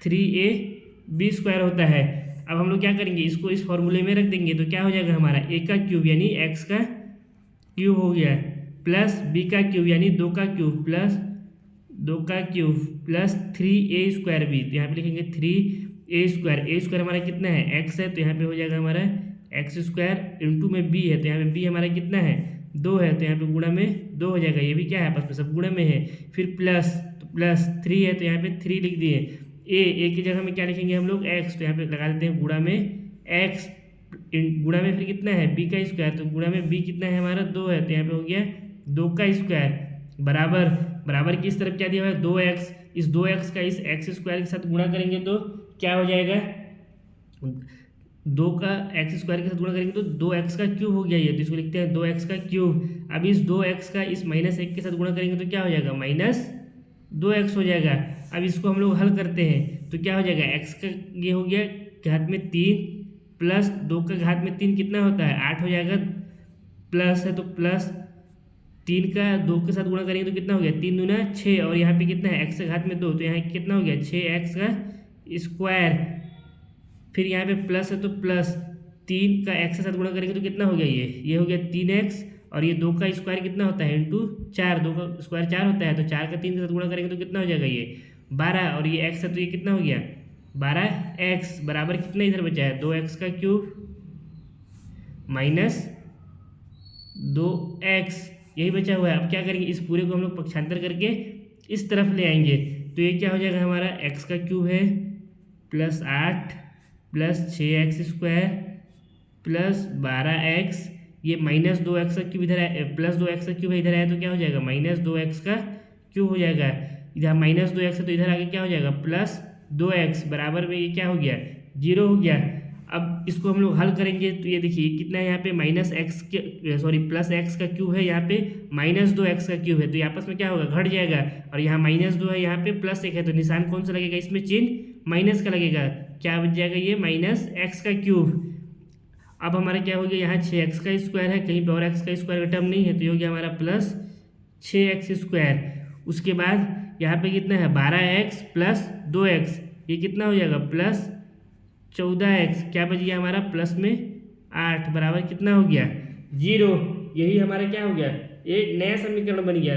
3ab square होता है। अब हम लोग क्या करेंगे, इसको इस फॉर्मूले में रख देंगे तो क्या हो जाएगा हमारा a का क्यूब यानी x का क्यूब हो गया प्लस b का क्यूब यानी 2 का क्यूब प्लस 2 का cube plus 3a square b, तो यहाँ पे लिखेंगे 3a स्क्वायर, a स्क्वायर हमारा कितना है x है, तो यहाँ पे हो जाएगा हमारा एक्स स्क्वायर इंटू में b है, तो यहाँ पे b हमारा कितना है 2 है, तो यहाँ पे गुणा में 2 हो जाएगा, ये भी क्या है आपस में सब गुणा में है। फिर प्लस, तो प्लस 3 है तो यहाँ पे 3 लिख दिए, a की जगह में क्या लिखेंगे हम लोग x, तो यहाँ पे लगा देते हैं गुणा में x, गुणा में फिर कितना है b का स्क्वायर, तो गुणा में b कितना है हमारा 2 है, तो यहाँ पे हो गया 2 का स्क्वायर बराबर, बराबर की इस तरफ क्या दिया हुआ है 2x, इस 2x का इस एक्स स्क्वायर के साथ गुणा करेंगे तो क्या हो जाएगा, 2 का एक्स स्क्वायर के साथ गुणा करेंगे तो 2x का क्यूब हो गया ये, तो इसको लिखते हैं 2x का क्यूब। अब इस 2x का इस -1 के साथ गुणा करेंगे तो क्या हो जाएगा -2x हो जाएगा। अब इसको हम लोग हल करते हैं तो क्या हो जाएगा, x का ये हो गया घात में 3 प्लस 2 का घात में 3 कितना होता है 8 हो जाएगा, प्लस है तो प्लस 3 का 2 के साथ गुणा करेंगे तो कितना हो गया 3 दूना 6, और यहाँ पे कितना है x का घात में 2, तो यहाँ कितना हो गया 6x का स्क्वायर। फिर यहाँ पे प्लस है तो प्लस 3 का x के साथ गुणा करेंगे तो कितना हो गया, ये हो गया 3x, और ये 2 का स्क्वायर कितना होता है इंटू 4, 2 का स्क्वायर 4 होता है, तो 4 का 3 के साथ गुणा करेंगे तो कितना हो जाएगा ये 12, और ये x है तो ये कितना हो गया 12x बराबर कितना इधर बचा है 2x का क्यूब माइनस 2x, यही बचा हुआ है। अब क्या करेंगे, इस पूरे को हम लोग पक्षांतर करके इस तरफ ले आएंगे तो ये क्या हो जाएगा हमारा x का क्यूब है plus 8 plus 6x square plus 12x, ये -2x का क्यूब इधर है, प्लस 2x का क्यूब है इधर आया तो क्या हो जाएगा -2x का क्यूब हो जाएगा। इधर -2x है तो इधर आगे क्या हो जाएगा +2x बराबर में ये क्या हो गया 0 हो गया। अब इसको हम लोग हल करेंगे तो ये देखिए कितना है यहाँ पे +x का क्यूब है, यहाँ पे -2x का क्यूब है, तो ये आपस में क्या होगा घट जाएगा, और यहाँ -2 है यहाँ पे +1 है, तो निशान कौन सा लगेगा इसमें चिन्ह माइनस का लगेगा, क्या बच जाएगा ये -x का क्यूब। अब हमारा क्या हो गया, यहाँ 6x का स्क्वायर है, कहीं पे और x का स्क्वायर का टर्म नहीं है, तो ये हो गया हमारा प्लस 6x स्क्वायर। उसके बाद यहाँ पे कितना है 12x प्लस 2x, ये कितना हो जाएगा प्लस 14x, क्या बच गया हमारा प्लस में 8 बराबर कितना हो गया 0। यही हमारा क्या हो गया एक नया समीकरण बन गया।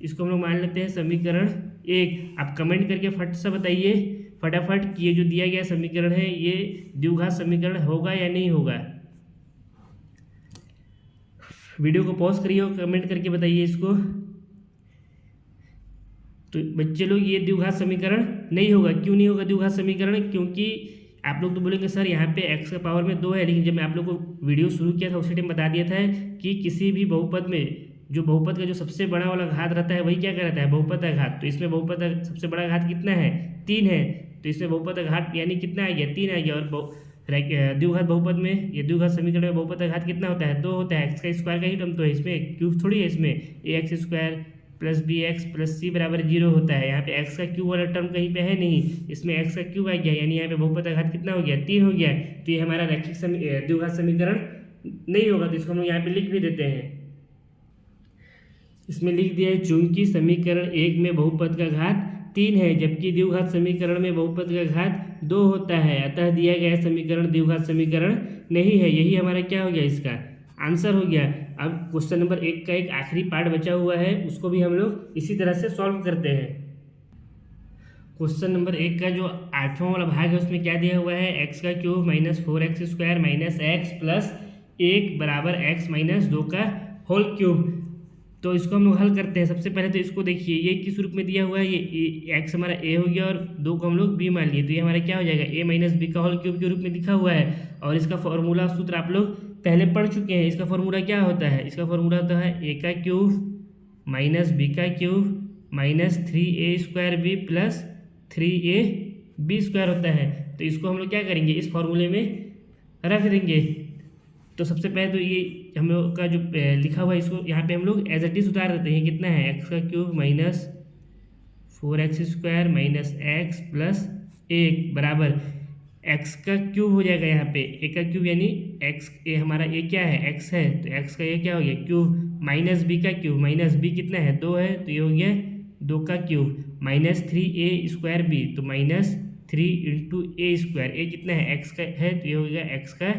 इसको हम लोग मान लेते हैं समीकरण 1। आप कमेंट करके फट से बताइए फटाफट कि ये जो दिया गया समीकरण है ये द्विघात समीकरण होगा या नहीं होगा। वीडियो को पॉज करिए और कमेंट करके बताइए इसको। तो बच्चे लोग ये द्विघात समीकरण नहीं होगा। क्यों नहीं होगा द्विघात समीकरण? क्योंकि आप लोग तो बोलेंगे सर यहाँ पे x का पावर में 2 है, लेकिन जब मैं आप लोग को वीडियो शुरू किया था उसी टाइम बता दिया था कि किसी भी बहुपद में जो बहुपद का जो सबसे बड़ा वाला घात रहता है वही क्या कहलाता है? बहुपद का घात। तो इसमें बहुपद का सबसे बड़ा घात कितना है? 3 है। तो इसमें बहुपद का घात यानी कितना आ गया? 3 आ गया। और द्विघात बहुपद में, ये द्विघात समीकरण में बहुपद का घात कितना होता है? 2 होता है। एक्स का स्क्वायर का ही टर्म तो है, इसमें क्यूब थोड़ी है। इसमें ax² प्लस bx+c बराबर 0 होता है। यहाँ पे एक्स का क्यूब वाला टर्म कहीं पे है नहीं, इसमें एक्स का क्यूब आ गया, यानी यहाँ पे बहुपद का घात कितना हो गया? 3 हो गया। तो ये हमारा रैखिक द्विघात समीकरण नहीं होगा। तो इसको हम लोग यहाँ पे लिख भी देते हैं। इसमें लिख दिया है चूंकि समीकरण 1 में बहुपद का घात 3 है जबकि द्विघात समीकरण में बहुपद का घात 2 होता है, अतः दिया गया समीकरण द्विघात समीकरण नहीं है। यही हमारा क्या हो गया? इसका आंसर हो गया। अब क्वेश्चन नंबर 1 का एक आखिरी पार्ट बचा हुआ है, उसको भी हम लोग इसी तरह से सॉल्व करते हैं। क्वेश्चन नंबर 1 का जो 8वां वाला भाग है उसमें क्या दिया हुआ है? एक्स का cube minus 4x² minus x plus 1 बराबर x माइनस 2 का होल क्यूब। तो इसको हम लोग हल करते हैं। सबसे पहले तो इसको देखिए, ये किस रूप में दिया हुआ है? ये एक्स हमारा ए हो गया और 2 को हम लोग बी मान लिए, तो ये हमारा क्या हो जाएगा? a माइनस बी का होल क्यूब के रूप में लिखा हुआ है। और इसका फॉर्मूला सूत्र आप लोग पहले पढ़ चुके हैं। इसका फॉर्मूला क्या होता है? इसका फॉर्मूला होता है a का क्यूब माइनस बी का cube minus 3a² b plus 3ab² होता है। तो इसको हम लोग क्या करेंगे? इस फॉर्मूले में रख देंगे। तो सबसे पहले तो ये हम लोग का जो लिखा हुआ है इसको यहाँ पे हम लोग एज इट इज उतार देते हैं। कितना है? एक्स का cube minus 4x² minus x plus 1 बराबर एक्स का क्यूब हो जाएगा। यहाँ पे ए का क्यूब यानी एक्स, ये हमारा ए क्या है? एक्स है, तो एक्स का ये क्या हो गया? क्यूब माइनस बी का क्यूब, माइनस बी कितना है? 2 है, तो ये हो गया 2 का क्यूब माइनस 3a² b, तो माइनस 3 × a²। ए कितना है? एक्स का है, तो ये हो गया एक्स का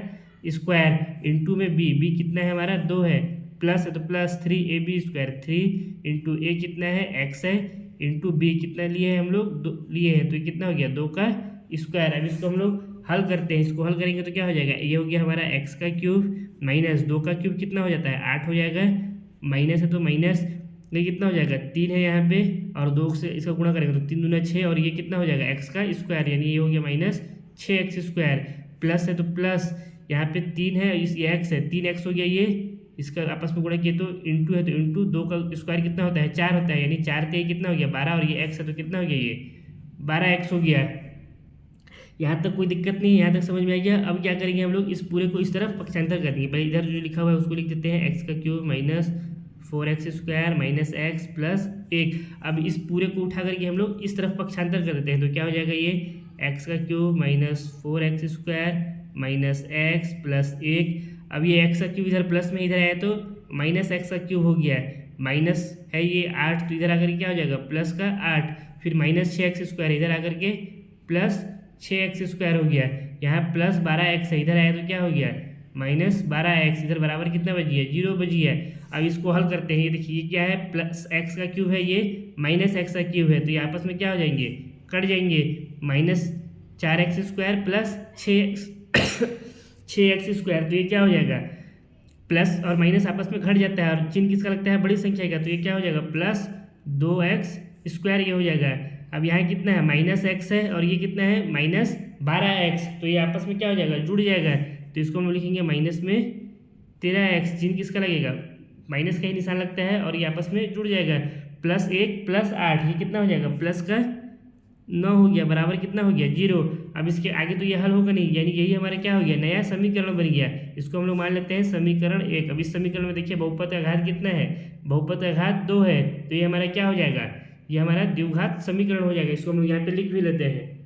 स्क्वायर इंटू में बी कितना है हमारा? 2 है, प्लस है तो प्लस 3ab²। 3 × a कितना है? एक्स है, इंटू बी कितना लिए हैं हम लोग? लिए हैं, तो ये कितना हो गया? 2 का स्क्वायर। अब इसको हम लोग हल करते हैं। इसको हल करेंगे तो क्या हो जाएगा? ये हो गया हमारा एक्स का क्यूब माइनस 2 का क्यूब कितना हो जाता है? 8 हो जाएगा। माइनस है तो माइनस, ये कितना हो जाएगा? 3 है यहाँ पे, और 2 से इसका गुणा करेंगे तो 3 दूना 6, और ये कितना हो जाएगा? एक्स का स्क्वायर, यानी ये हो गया माइनस 6x²। प्लस है तो प्लस, यहाँ पे 3 है, इस ये एक्स है, 3x हो गया। ये इसका आपस में गुणा किए तो इंटू है, तो इंटू 2 का स्क्वायर कितना होता है? 4 होता है, यानी 4 का कितना हो गया? 12, और ये एक्स है तो कितना हो गया? ये 12x हो गया। यहाँ तक कोई दिक्कत नहीं है, यहाँ तक समझ में आ गया। अब क्या करेंगे हम लोग? इस पूरे को इस तरफ पक्षांतर कर देंगे। पहले इधर जो लिखा हुआ है उसको लिख देते हैं, एक्स का cube minus 4x² minus x plus 1। अब इस पूरे को उठा करके हम लोग इस तरफ पक्षांतर कर देते हैं, तो क्या हो जाएगा? ये एक्स का cube minus 4x² minus x plus 1। अब ये एक्स का क्यूब इधर प्लस में इधर आया तो माइनस एक्स का क्यूब हो गया है, माइनस है ये 8, तो इधर आकर क्या हो जाएगा? प्लस का 8, फिर माइनस 6x² इधर आकर के प्लस 6x² हो गया। यहाँ प्लस 12x है, इधर आया तो क्या हो गया? माइनस 12x, इधर बराबर कितना बच गया? 0 बच गया। अब इसको हल करते हैं। ये देखिए, ये क्या है? प्लस एक्स का क्यूब है, ये माइनस एक्स का क्यूब है, तो ये आपस में क्या हो जाएंगे? कट जाएंगे। माइनस 4x² प्लस 6x², तो ये क्या हो जाएगा? प्लस और माइनस आपस में घट जाता है, और चिन्ह किसका लगता है? बड़ी संख्या का, तो ये क्या हो जाएगा? प्लस 2x², ये हो जाएगा। अब यहाँ कितना है? माइनस एक्स है, और ये कितना है? माइनस 12x, तो ये आपस में क्या हो जाएगा? जुड़ जाएगा। तो इसको हम लिखेंगे माइनस में 13x, चिन्ह किसका लगेगा? माइनस का ही निशान लगता है, और ये आपस में जुड़ जाएगा। प्लस 1 प्लस 8, ये कितना हो जाएगा? प्लस का 9 हो गया, बराबर कितना हो गया? 0। अब इसके आगे तो ये हल होगा नहीं, यानी यही हमारा क्या हो गया? नया समीकरण बन गया। इसको हम लोग मान लेते हैं समीकरण 1। अब इस समीकरण में देखिए बहुपद का घात कितना है? बहुपद का घात 2 है, तो ये हमारा क्या हो जाएगा? ये हमारा द्विघात समीकरण हो जाएगा। इसको हम लोग यहाँ पे लिख भी लेते हैं।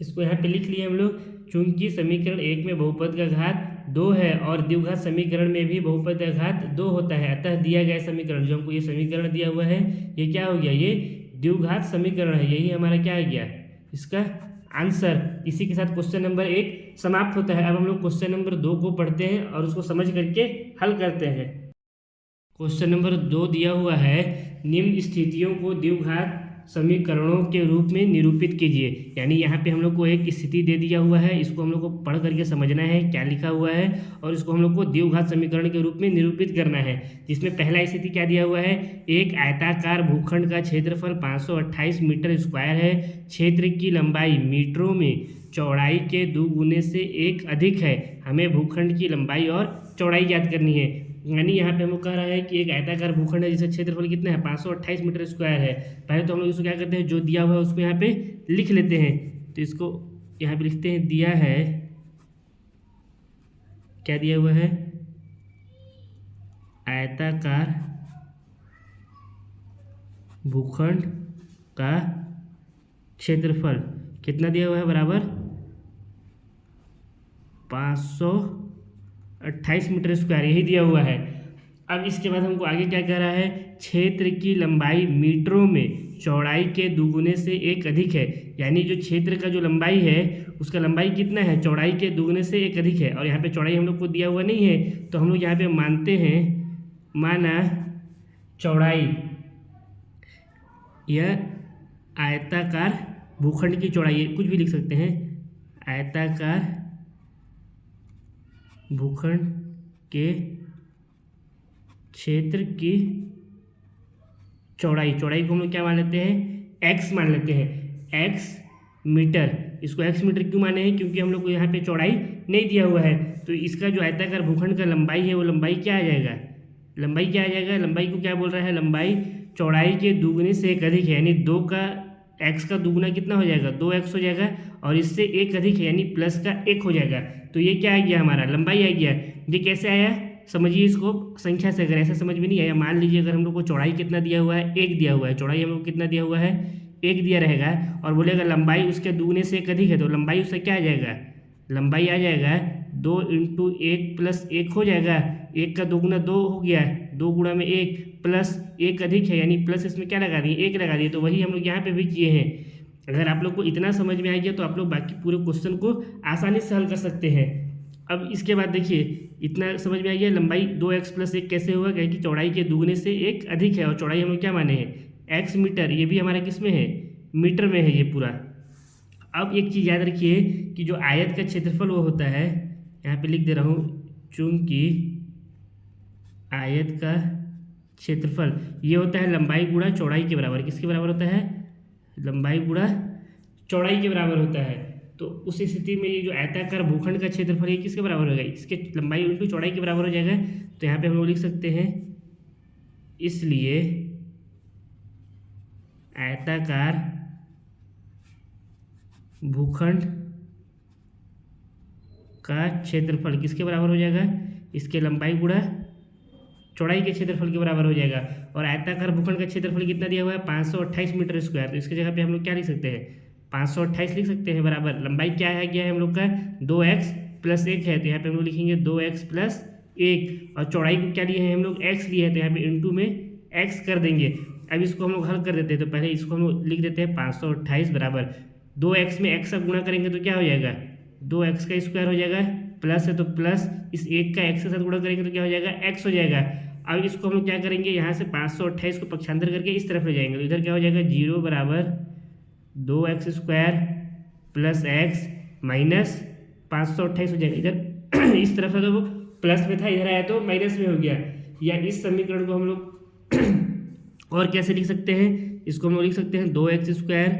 इसको यहाँ पे लिख लिए हम लोग, चूंकि समीकरण 1 में बहुपद का घात 2 है और द्विघात समीकरण में भी बहुपद का घात 2 होता है, अतः दिया गया समीकरण, जो हमको ये समीकरण दिया हुआ है, ये क्या हो गया? ये द्विघात समीकरण है। यही हमारा क्या आ गया? इसका आंसर। इसी के साथ क्वेश्चन नंबर 1 समाप्त होता है। अब हम लोग क्वेश्चन नंबर 2 को पढ़ते हैं और उसको समझ करके हल करते हैं। क्वेश्चन नंबर 2 दिया हुआ है, निम्न स्थितियों को द्विघात समीकरणों के रूप में निरूपित कीजिए। यानी यहाँ पे हम लोग को एक स्थिति दे दिया हुआ है, इसको हम लोग को पढ़ करके समझना है क्या लिखा हुआ है, और इसको हम लोग को द्विघात समीकरण के रूप में निरूपित करना है। जिसमें पहला स्थिति क्या दिया हुआ है, एक आयताकार भूखंड का क्षेत्रफल 528 मीटर स्क्वायर है, क्षेत्र की लंबाई मीटरों में चौड़ाई के 2 गुने से 1 अधिक है, हमें भूखंड की लंबाई और चौड़ाई ज्ञात करनी है। यानी यहाँ पे हमको कह रहा है कि एक आयताकार भूखंड है जिसका क्षेत्रफल कितना है, 528 मीटर स्क्वायर है। पहले तो हम लोग इसको क्या करते हैं, जो दिया हुआ है उसको यहाँ पे लिख लेते हैं। तो इसको यहाँ पे लिखते हैं, दिया है, क्या दिया हुआ है, आयताकार भूखंड का क्षेत्रफल कितना दिया हुआ है, बराबर 528 मीटर स्क्वायर, यही दिया हुआ है। अब इसके बाद हमको आगे क्या कह रहा है, क्षेत्र की लंबाई मीटरों में चौड़ाई के 2 गुने से 1 अधिक है। यानी जो क्षेत्र का जो लंबाई है उसका लंबाई कितना है, चौड़ाई के 2 गुने से 1 अधिक है। और यहाँ पे चौड़ाई हम लोग को दिया हुआ नहीं है, तो हम लोग यहाँ पे मानते हैं, माना चौड़ाई, यह आयताकार भूखंड की चौड़ाई, कुछ भी लिख सकते हैं, आयताकार भूखंड के क्षेत्र की चौड़ाई को हम लोग क्या मान लेते हैं, x मान लेते हैं, x मीटर। इसको x मीटर क्यों माने हैं, क्योंकि हम लोग को यहाँ पे चौड़ाई नहीं दिया हुआ है। तो इसका जो आयताकार भूखंड का लंबाई है वो लंबाई क्या आ जाएगा, लंबाई क्या आ जाएगा, लंबाई को क्या बोल रहा है, लंबाई चौड़ाई के 2 गुने से 1 अधिक है। यानी 2 का x का 2 गुना कितना हो जाएगा, 2x हो जाएगा, और इससे 1 अधिक है यानी प्लस का 1 हो जाएगा। तो ये क्या आ गया, हमारा लंबाई आ गया। ये कैसे आया, समझिए इसको संख्या से। अगर ऐसा समझ में नहीं आया, मान लीजिए अगर हम लोग को चौड़ाई कितना दिया हुआ है, 1 दिया हुआ है, चौड़ाई हम लोग को कितना दिया हुआ है, 1 दिया रहेगा, और बोलेगा लंबाई उसके 2 गुने से 1 अधिक है, तो लंबाई उससे क्या आ जाएगा, लंबाई आ जाएगा 2 × 1 + 1 हो जाएगा। 1 का 2 गुना 2 हो गया, 2 गुणा में 1 प्लस 1 अधिक है, यानी प्लस इसमें क्या लगा दिए, 1 लगा दिए। तो वही हम लोग यहाँ पे भी किए हैं। अगर आप लोग को इतना समझ में आ गया तो आप लोग बाकी पूरे क्वेश्चन को आसानी से हल कर सकते हैं। अब इसके बाद देखिए, इतना समझ में आ गया, लंबाई 2x + 1 कैसे हुआ, कहें कि चौड़ाई के 2 गुने से 1 अधिक है, और चौड़ाई हम लोग क्या माने हैं, x मीटर। ये भी हमारा किस में है, मीटर में है ये पूरा। अब एक चीज़ याद रखिए कि जो आयत का क्षेत्रफल वो होता है, यहाँ पे लिख दे रहा हूँ, चूंकि आयत का क्षेत्रफल ये होता है लंबाई गुणा चौड़ाई के बराबर। किसके बराबर होता है, लंबाई गुणा चौड़ाई के बराबर होता है। तो उस स्थिति में ये जो आयताकार भूखंड का क्षेत्रफल ये किसके बराबर होगा, इसके लंबाई इंटू चौड़ाई के बराबर हो जाएगा। तो यहाँ पे हम लोग लिख सकते हैं, इसलिए आयताकार भूखंड का क्षेत्रफल किसके बराबर हो जाएगा, इसके लंबाई गुणा चौड़ाई के क्षेत्रफल के बराबर हो जाएगा। और आयताकार भूखंड का क्षेत्रफल कितना दिया हुआ है, 528 मीटर स्क्वायर। तो इसके जगह पे हम लोग क्या लिख सकते हैं, 528 लिख सकते हैं, बराबर लंबाई क्या है, गया है हम लोग का 2x + 1 है, तो यहाँ पे हम लोग लिखेंगे 2x + 1, और चौड़ाई को क्या लिए हैं हम लोग, x लिए हैं, तो यहाँ पे इंटू में x कर देंगे। अब इसको हम लोग हल कर देते हैं। तो पहले इसको हम लोग लिख देते हैं 528 बराबर 2x में x का गुणा करेंगे तो क्या हो जाएगा, 2x का स्क्वायर हो जाएगा, प्लस है तो प्लस, इस 1 का x के साथ गुणा करेंगे तो क्या हो जाएगा, x हो जाएगा। अब इसको हम लोग क्या करेंगे, यहाँ से 528 को पक्षांतर करके इस तरफ ले जाएंगे, तो इधर क्या हो जाएगा, 0 बराबर 2x square plus x minus 528 हो जाएगा। इधर इस तरफ से तो वो प्लस में था, इधर आया तो माइनस में हो गया। या इस समीकरण को हम लोग और कैसे लिख सकते हैं, इसको हम लोग लिख सकते हैं 2x square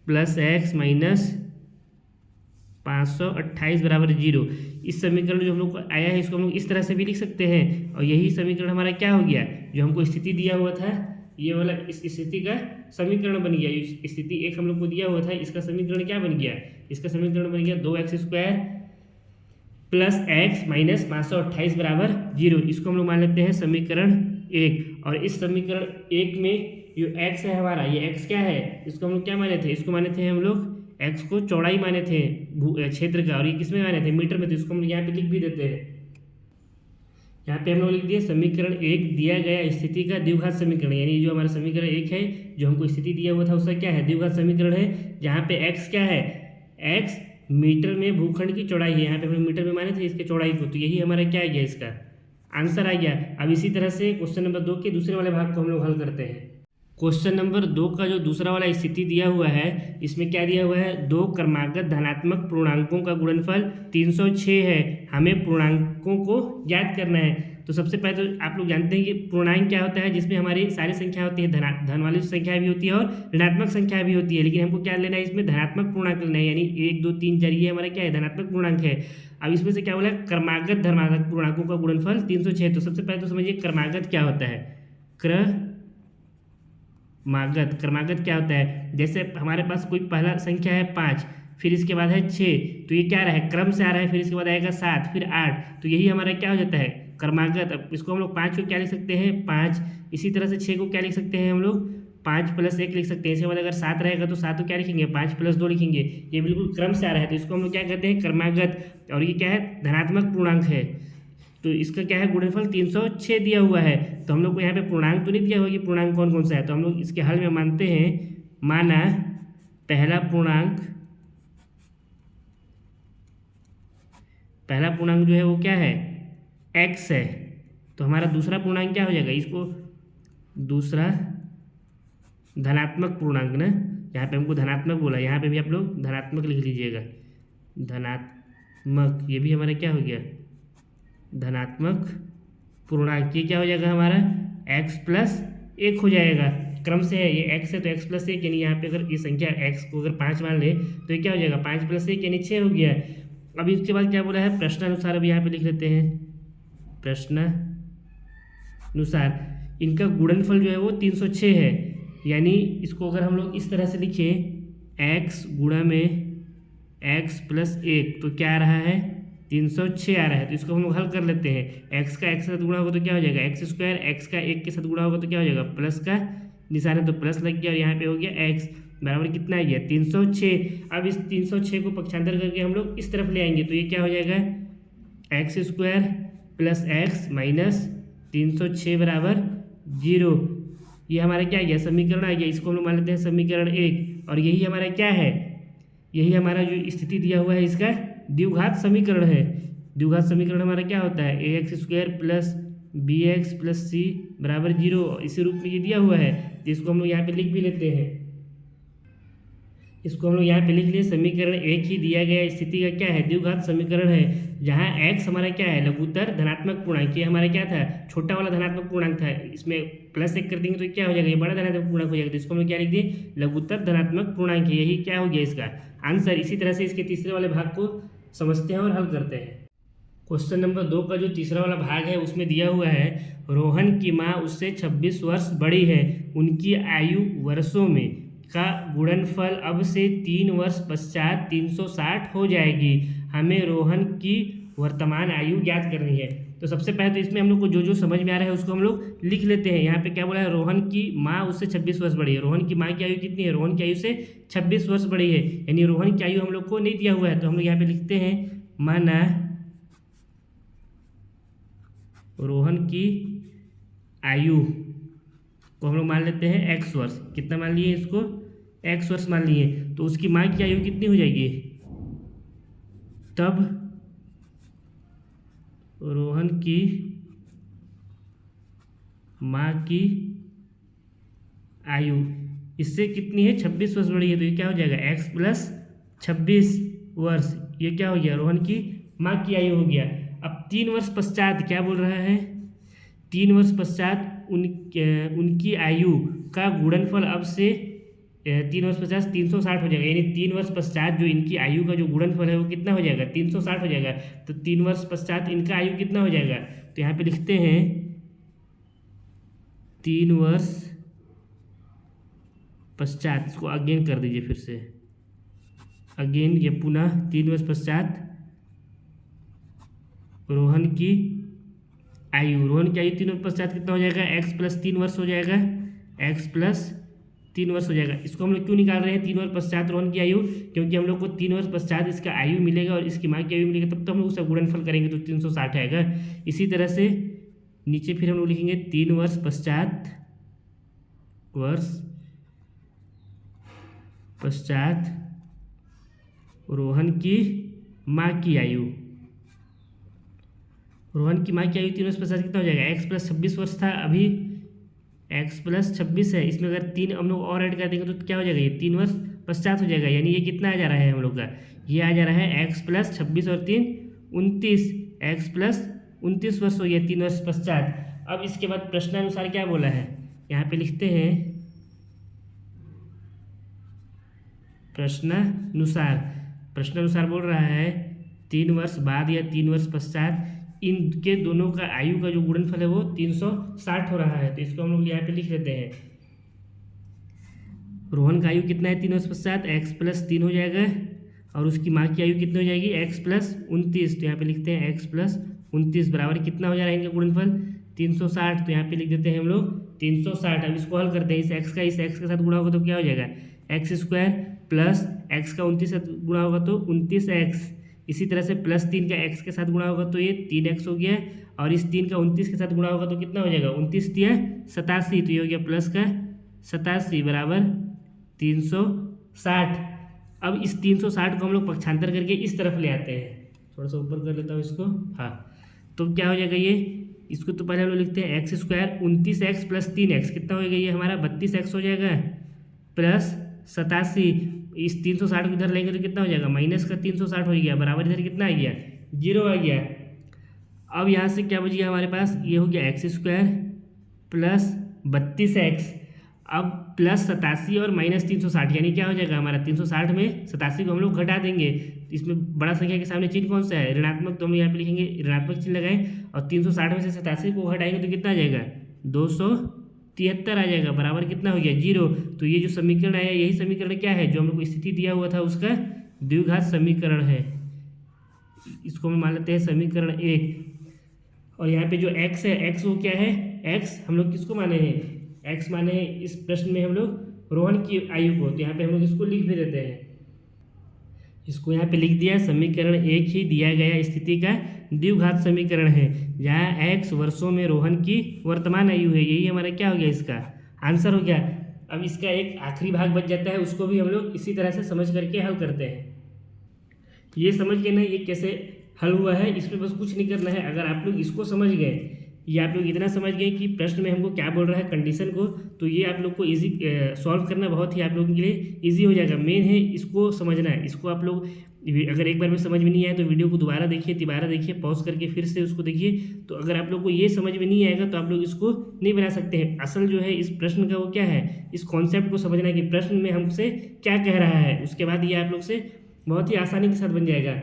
plus x minus 528 बराबर 0। इस समीकरण जो हम लोग को आया है इसको हम लोग इस तरह से भी लिख सकते हैं। और यही समीकरण हमारा क्या हो गया, जो हमको स्थिति दिया हुआ था, ये वाला इस स्थिति का समीकरण बन गया। स्थिति 1 हम लोग को दिया हुआ था, इसका समीकरण क्या बन गया, इसका समीकरण बन गया 2x square plus x minus 528 बराबर 0। इसको हम लोग मान लेते हैं समीकरण 1। और इस समीकरण 1 में जो x है हमारा, ये x क्या है, इसको हम लोग क्या माने थे, इसको माने थे हम लोग x को चौड़ाई माने थे क्षेत्र का, और ये किसमें माने थे, मीटर में। तो इसको हम लोग यहाँ पे लिख भी देते हैं। यहाँ पे हम लोग लिख दिए समीकरण 1 दिया गया स्थिति का द्विघात समीकरण। यानी जो हमारा समीकरण 1 है, जो हमको स्थिति दिया हुआ था उसका क्या है, द्विघात समीकरण है। जहाँ पे x क्या है, x मीटर में भूखंड की चौड़ाई है। यहाँ पे हम लोग मीटर में माने थे इसके चौड़ाई को, तो यही हमारा क्या आ गया, इसका आंसर आ गया। अब इसी तरह से क्वेश्चन नंबर 2 के दूसरे वाले भाग को हम लोग हल करते हैं। क्वेश्चन नंबर 2 का जो दूसरा वाला स्थिति दिया हुआ है, इसमें क्या दिया हुआ है, दो क्रमागत धनात्मक पूर्णांकों का गुणनफल 306 है। हमें पूर्णांकों को ज्ञात करना है। तो सबसे पहले तो आप लोग जानते हैं कि पूर्णांक क्या होता है, जिसमें हमारी सारी संख्या होती है, धन वाली संख्या भी होती है और ऋणात्मक संख्या भी होती है। लेकिन हमको क्या लेना है, इसमें धनात्मक पूर्णांक लेना है, यानी 1 2 3 4 ये हमारा क्या है, धनात्मक पूर्णांक है। अब इसमें से क्या बोला, क्रमागत धनात्मक पूर्णांकों का गुणनफल 306। तो सबसे पहले तो समझिए क्रमागत क्या होता है। क्रमागत क्या होता है, जैसे हमारे पास कोई पहला संख्या है 5, फिर इसके बाद है 6, तो ये क्या आ रहा है, क्रम से आ रहा है। फिर इसके बाद आएगा 7, फिर 8, तो यही हमारा क्या हो जाता है, क्रमागत। अब इसको हम लोग 5 को क्या लिख सकते हैं, 5। इसी तरह से 6 को क्या लिख सकते हैं हम लोग, 5 + 1 लिख सकते हैं। इसके बाद अगर 7 रहेगा तो 7 को क्या लिखेंगे, 5 + 2 लिखेंगे। ये बिल्कुल क्रम से आ रहा है, तो इसको हम लोग क्या कहते हैं, क्रमागत। और ये क्या है, धनात्मक पूर्णांक है। तो इसका क्या है, गुणनफल 306 दिया हुआ है। तो हम लोग को यहाँ पे पूर्णांक तो नहीं दिया हुआ कि पूर्णांक कौन कौन सा है, तो हम लोग इसके हल में मानते हैं, माना पहला पूर्णांक जो है वो क्या है, x है। तो हमारा दूसरा पूर्णांक क्या हो जाएगा, इसको दूसरा धनात्मक पूर्णांक ना, यहाँ पे हमको धनात्मक बोला, यहाँ पे भी आप लोग धनात्मक लिख लीजिएगा, धनात्मक। ये भी हमारा क्या हो गया, धनात्मक पूर्णांक। ये क्या हो जाएगा हमारा, x + 1 हो जाएगा। क्रम से है, ये x है तो x + 1, यानी यहाँ पे अगर ये संख्या x को अगर 5 मान ले तो ये क्या हो जाएगा, 5 + 1 यानी 6 हो गया। अब इसके बाद क्या बोला है, प्रश्नानुसार। अब यहाँ पे लिख लेते हैं, प्रश्नानुसार इनका गुणनफल जो है वो 306 है। यानी इसको अगर हम लोग इस तरह से लिखें, x गुणा में x + 1, तो क्या आ रहा है, 306 आ रहा है। तो इसको हम लोग हल कर लेते हैं। x का x के साथ गुणा होगा तो क्या हो जाएगा, x²। x का 1 के साथ गुणा होगा तो क्या हो जाएगा, प्लस का निशान है तो प्लस लग गया, और यहाँ पे हो गया x बराबर कितना आ गया, 306। अब इस 306 को पक्षांतर करके हम लोग इस तरफ ले आएंगे, तो ये क्या हो जाएगा, x² + x - 306 बराबर 0। ये हमारा क्या आ गया, समीकरण आ गया। इसको हम लोग मान लेते हैं समीकरण 1। और यही हमारा क्या है, यही हमारा जो स्थिति दिया हुआ है इसका द्विघात समीकरण है। द्विघात समीकरण हमारा क्या होता है, ax² + bx + c बराबर 0। इसी रूप में ये दिया हुआ है, जिसको हम लोग यहाँ पे लिख भी लेते हैं। इसको हम लोग यहाँ पे लिख लिए, समीकरण 1 ही दिया गया स्थिति का क्या है, द्विघात समीकरण है। जहाँ x हमारा क्या है, लघुत्तर धनात्मक पूर्णांक। ये हमारा क्या था, छोटा वाला धनात्मक पूर्णांक था। इसमें +1 कर देंगे तो क्या हो जाएगा, ये बड़ा धनात्मक पूर्णांक हो जाएगा। तो इसको हम लोग क्या लिख दिए, लघुत्तर धनात्मक पूर्णांक है। यही क्या हो गया इसका आंसर। इसी तरह से इसके तीसरे वाले भाग को समझते हैं और हल करते हैं। क्वेश्चन नंबर 2 का जो तीसरा वाला भाग है उसमें दिया हुआ है, रोहन की माँ उससे 26 वर्ष बड़ी है, उनकी आयु वर्षों में का गुणनफल अब से 3 वर्ष पश्चात 360 हो जाएगी। हमें रोहन की वर्तमान आयु ज्ञात करनी है। तो सबसे पहले तो इसमें हम लोग को जो जो समझ में आ रहा है उसको हम लोग लिख लेते हैं। यहाँ पे क्या बोला है, रोहन की माँ उससे 26 वर्ष बड़ी है। रोहन की माँ की आयु कितनी है, रोहन की आयु से 26 वर्ष बड़ी है, यानी रोहन की आयु हम लोग को नहीं दिया हुआ है। तो हम लोग यहाँ पे लिखते हैं, माना रोहन की आयु को हम लोग मान लेते हैं x वर्ष। कितना मान लिए इसको, x वर्ष मान लिए। तो उसकी माँ की आयु कितनी हो जाएगी, तब रोहन की माँ की आयु इससे कितनी है, 26 वर्ष बड़ी है। तो ये क्या हो जाएगा, x + 26 वर्ष। ये क्या हो गया, रोहन की माँ की आयु हो गया। अब 3 वर्ष पश्चात क्या बोल रहा है, 3 वर्ष पश्चात उनकी आयु का गुणनफल अब से 3 वर्ष पश्चात 360 हो जाएगा। यानी 3 वर्ष पश्चात जो इनकी आयु का जो गुणनफल है वो कितना हो जाएगा, 360 हो जाएगा। तो 3 वर्ष पश्चात इनका आयु कितना हो जाएगा, तो यहाँ पे लिखते हैं 3 वर्ष पश्चात। इसको अगेन कर दीजिए फिर से, अगेन ये पुनः 3 वर्ष पश्चात रोहन की आयु। रोहन की आयु 3 वर्ष पश्चात कितना हो जाएगा, x + 3 वर्ष हो जाएगा, x + 3 वर्ष हो जाएगा। इसको हम लोग क्यों निकाल रहे हैं 3 वर्ष पश्चात रोहन की आयु, क्योंकि हम लोग को 3 वर्ष पश्चात इसका आयु मिलेगा और इसकी माँ की आयु मिलेगी, तब तो हम लोग उसका गुणनफल करेंगे तो 360 आएगा। इसी तरह से नीचे फिर हम लोग लिखेंगे 3 वर्ष पश्चात रोहन की माँ की आयु। रोहन की माँ की आयु 3 वर्ष पश्चात कितना हो जाएगा, x + 26 वर्ष था अभी, एक्स प्लस 26 है, इसमें अगर 3 हम लोग और ऐड कर देंगे तो क्या हो जाएगा, ये 3 वर्ष पश्चात हो जाएगा। यानी ये कितना आ जा रहा है हम लोग का, ये आ जा रहा है एक्स प्लस 26 और 3 29, एक्स प्लस 29 वर्ष हो गया 3 वर्ष पश्चात। अब इसके बाद प्रश्नानुसार क्या बोला है, यहाँ पे लिखते हैं प्रश्नानुसार। प्रश्नानुसार बोल रहा है 3 वर्ष बाद या 3 वर्ष पश्चात इनके दोनों का आयु का जो गुणनफल है वो 360 हो रहा है। तो इसको हम लोग यहाँ पे लिख लेते हैं, रोहन का आयु कितना है 3 वर्ष पश्चात, एक्स प्लस 3 हो जाएगा, और उसकी माँ की आयु कितनी हो जाएगी, एक्स प्लस 29। तो यहाँ पे लिखते हैं एक्स प्लस 29 बराबर कितना हो जा रहा है इनका गुणनफल 360। तो यहाँ पे लिख देते हैं हम लोग 360। अब इसको हल करते हैं, इस एक्स के साथ गुणा होगा तो क्या हो जाएगा, एक्स स्क्वायर प्लस एक्स का 29 से गुणा होगा तो 29x, इसी तरह से प्लस 3 का एक्स के साथ गुणा होगा तो ये 3x हो गया, और इस 3 का 29 के साथ गुणा होगा तो कितना हो जाएगा, 29 3 87, तो ये हो गया प्लस का 87 बराबर 360। अब इस 360 को हम लोग पक्षांतर करके इस तरफ ले आते हैं, थोड़ा सा ऊपर कर लेता हूँ इसको, हाँ। तो क्या हो जाएगा ये, इसको तो पहले हम लोग लिखते हैं x square 29x plus 3x कितना हो जाएगा, ये हमारा 32x हो जाएगा, प्लस 87, इस 360 को इधर लेंगे तो कितना हो जाएगा, माइनस का 360 हो गया, बराबर इधर कितना आ गया, 0 आ गया। अब यहाँ से क्या बच गया हमारे पास, ये हो गया एक्स स्क्वायर प्लस 32x, अब प्लस 87 और माइनस 360, यानी क्या हो जाएगा हमारा 360 में 87 को हम लोग घटा देंगे। इसमें बड़ा संख्या के सामने चिन्ह कौन सा है, ऋणात्मक, तो हम यहाँ पे लिखेंगे ऋणात्मक चिन्ह लगाएं, और 360 में से 87 को घटाएंगे तो कितना आ जाएगा, 273 आ जाएगा, बराबर कितना हो गया, 0। तो ये जो समीकरण आया यही समीकरण क्या है, जो हम लोग को स्थिति दिया हुआ था उसका द्विघात समीकरण है, इसको हम मान लेते हैं समीकरण 1। और यहाँ पे जो x है, x वो क्या है, x हम लोग किसको माने हैं, x माने हैं इस प्रश्न में हम लोग रोहन की आयु को, तो यहाँ पे हम लोग इसको लिख भी देते हैं, इसको यहाँ पे लिख दिया, समीकरण 1 ही दिया गया स्थिति का द्विघात समीकरण है, जहाँ x वर्षों में रोहन की वर्तमान आयु है, यही हमारा क्या हो गया, इसका आंसर हो गया। अब इसका एक आखिरी भाग बच जाता है, उसको भी हम लोग इसी तरह से समझ करके हल करते हैं। ये समझ गए ना ये कैसे हल हुआ है, इसमें बस कुछ नहीं करना है। अगर आप लोग इसको समझ गए या आप लोग इतना समझ गए कि प्रश्न में हमको क्या बोल रहा है कंडीशन को, तो ये आप लोग को इजी सॉल्व करना बहुत ही आप लोगों के लिए इजी हो जाएगा। मेन है इसको समझना है, इसको आप लोग अगर एक बार में समझ में नहीं आया तो वीडियो को दोबारा देखिए, पॉज करके फिर से उसको देखिए। तो अगर आप लोग को ये समझ में नहीं आएगा तो आप लोग इसको नहीं बना सकते हैं। असल जो है इस प्रश्न का वो क्या है, इस कॉन्सेप्ट को समझना है कि प्रश्न में हमसे क्या कह रहा है, उसके बाद ये आप लोग से बहुत ही आसानी के साथ बन जाएगा।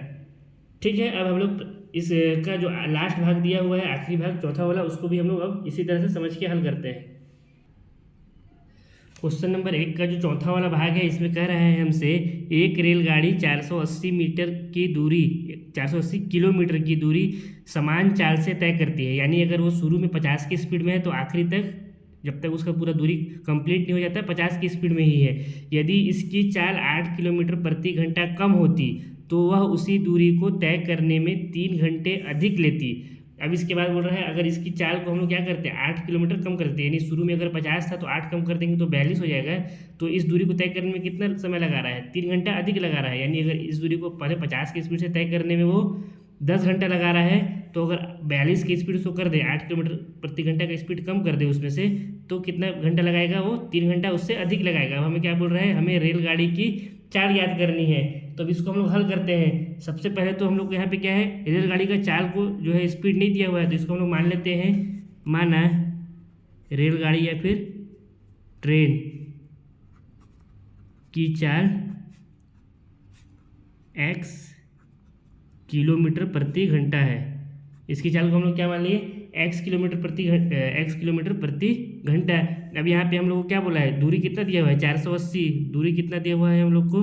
ठीक है, अब हम लोग इसका जो लास्ट भाग दिया हुआ है, आखिरी भाग चौथा वाला, उसको भी हम लोग अब इसी तरह से समझ के हल करते हैं। क्वेश्चन नंबर 1 का जो चौथा वाला भाग है, इसमें कह रहा है हमसे एक रेलगाड़ी 480 किलोमीटर की दूरी समान चाल से तय करती है। यानी अगर वो शुरू में 50 की स्पीड में है तो आखिरी तक जब तक उसका पूरा दूरी कंप्लीट नहीं हो जाता 50 की स्पीड में ही है। यदि इसकी चाल 8 किलोमीटर प्रति घंटा कम होती तो वह उसी दूरी को तय करने में 3 घंटे अधिक लेती। अब इसके बाद बोल रहा है अगर इसकी चाल को हम लोग क्या करते हैं 8 किलोमीटर कम करते हैं, यानी शुरू में अगर 50 था तो 8 कम कर देंगे तो 42 हो जाएगा। तो इस दूरी को तय करने में कितना समय लगा रहा है, 3 घंटा अधिक लगा रहा है। यानी अगर इस दूरी को पहले 50 की स्पीड से तय करने में वो 10 घंटा लगा रहा है, तो अगर 42 की स्पीड उसको कर दे, 8 किलोमीटर प्रति घंटा का स्पीड कम कर दे उसमें से, तो कितना घंटा लगाएगा वो, 3 घंटा उससे अधिक लगाएगा। अब हमें क्या बोल रहा है, हमें रेलगाड़ी की चाल याद करनी है। तो अब इसको हम लोग हल करते हैं। सबसे पहले तो हम लोग यहाँ पे क्या है, रेलगाड़ी का चाल को जो है स्पीड नहीं दिया हुआ है, तो इसको हम लोग मान लेते हैं, माना रेलगाड़ी या फिर ट्रेन की चाल x किलोमीटर प्रति घंटा है। इसकी चाल को हम लोग क्या मान लिए, x किलोमीटर प्रति घंटा। अब यहाँ पे हम लोग को क्या बोला है, दूरी कितना दिया हुआ है 480, दूरी कितना दिया हुआ है हम लोग को,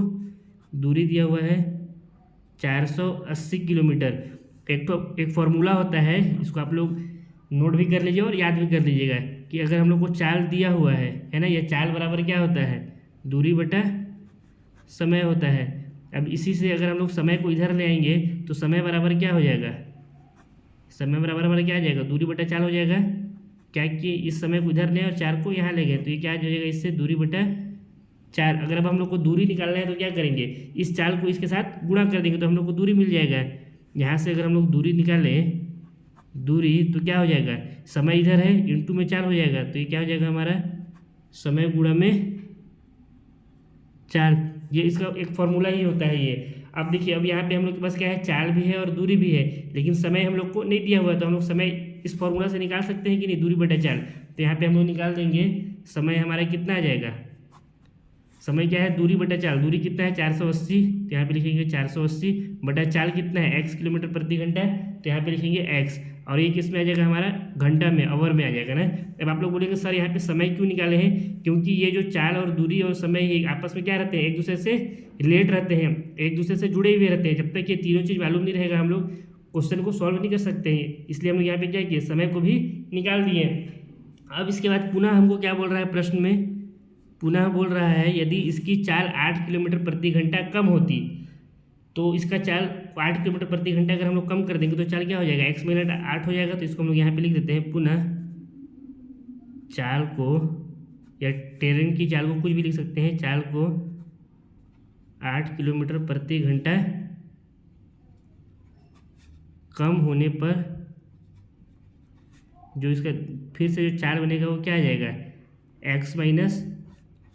दूरी दिया हुआ है 480 किलोमीटर। एक फॉर्मूला होता है, इसको आप लोग नोट भी कर लीजिए और याद भी कर लीजिएगा कि अगर हम लोग को चाल दिया हुआ है ना, यह चाल बराबर क्या होता है, दूरी बटा समय होता है। अब इसी से अगर हम लोग समय को इधर ले आएंगे तो समय बराबर क्या हो जाएगा, समय बराबर हमारा क्या आ जाएगा, दूरी बटा चाल हो जाएगा। क्या कि इस समय को इधर ले और 4 को यहाँ ले गए तो ये क्या हो जाएगा, इससे दूरी बटा 4। अगर अब हम लोग को दूरी निकालना है तो क्या करेंगे, इस चाल को इसके साथ गुणा कर देंगे तो हम लोग को दूरी मिल जाएगा। यहाँ से अगर हम लोग दूरी निकालें, दूरी तो क्या हो जाएगा, समय इधर है इंटू में 4 हो जाएगा, तो ये क्या हो जाएगा हमारा समय गुणा में 4। ये इसका एक फॉर्मूला ही होता है ये। अब देखिए अब यहाँ पे हम लोग के पास क्या है, चाल भी है और दूरी भी है, लेकिन समय हम लोग को नहीं दिया हुआ है, तो हम लोग समय इस फॉर्मूला से निकाल सकते हैं कि नहीं, दूरी बटा चाल। तो यहाँ पे हम लोग निकाल देंगे, समय हमारा कितना आ जाएगा, समय क्या है दूरी बटा चाल, दूरी कितना है 480, तो यहाँ पे लिखेंगे 480 बटा चाल कितना है x किलोमीटर प्रति घंटा, तो यहाँ पे लिखेंगे x, और ये किस में आ जाएगा हमारा घंटा में, आवर में आ जाएगा ना। अब आप लोग बोलेंगे सर यहाँ पे समय क्यों निकाले हैं, क्योंकि ये जो चाल और दूरी और समय ये आपस में क्या रहते हैं, एक दूसरे से रिलेट रहते हैं, एक दूसरे से जुड़े हुए रहते हैं। जब तक ये तीनों चीज़ मालूम नहीं रहेगा हम लोग क्वेश्चन को सॉल्व नहीं कर सकते हैं, इसलिए हम लोग यहाँ पे क्या किए, समय को भी निकाल दिए। अब इसके बाद पुनः हमको क्या बोल रहा है प्रश्न में, पुनः बोल रहा है यदि इसकी चाल 8 किलोमीटर प्रति घंटा कम होती, तो इसका चाल 8 किलोमीटर प्रति घंटा अगर हम लोग कम कर देंगे तो चाल क्या हो जाएगा, x मिनट 8 हो जाएगा। तो इसको हम लोग यहाँ पे लिख देते हैं, पुनः चाल को या ट्रेन की चाल को कुछ भी लिख सकते हैं, चाल को 8 किलोमीटर प्रति घंटा कम होने पर जो इसका फिर से जो चाल बनेगा वो क्या आ जाएगा, x माइनस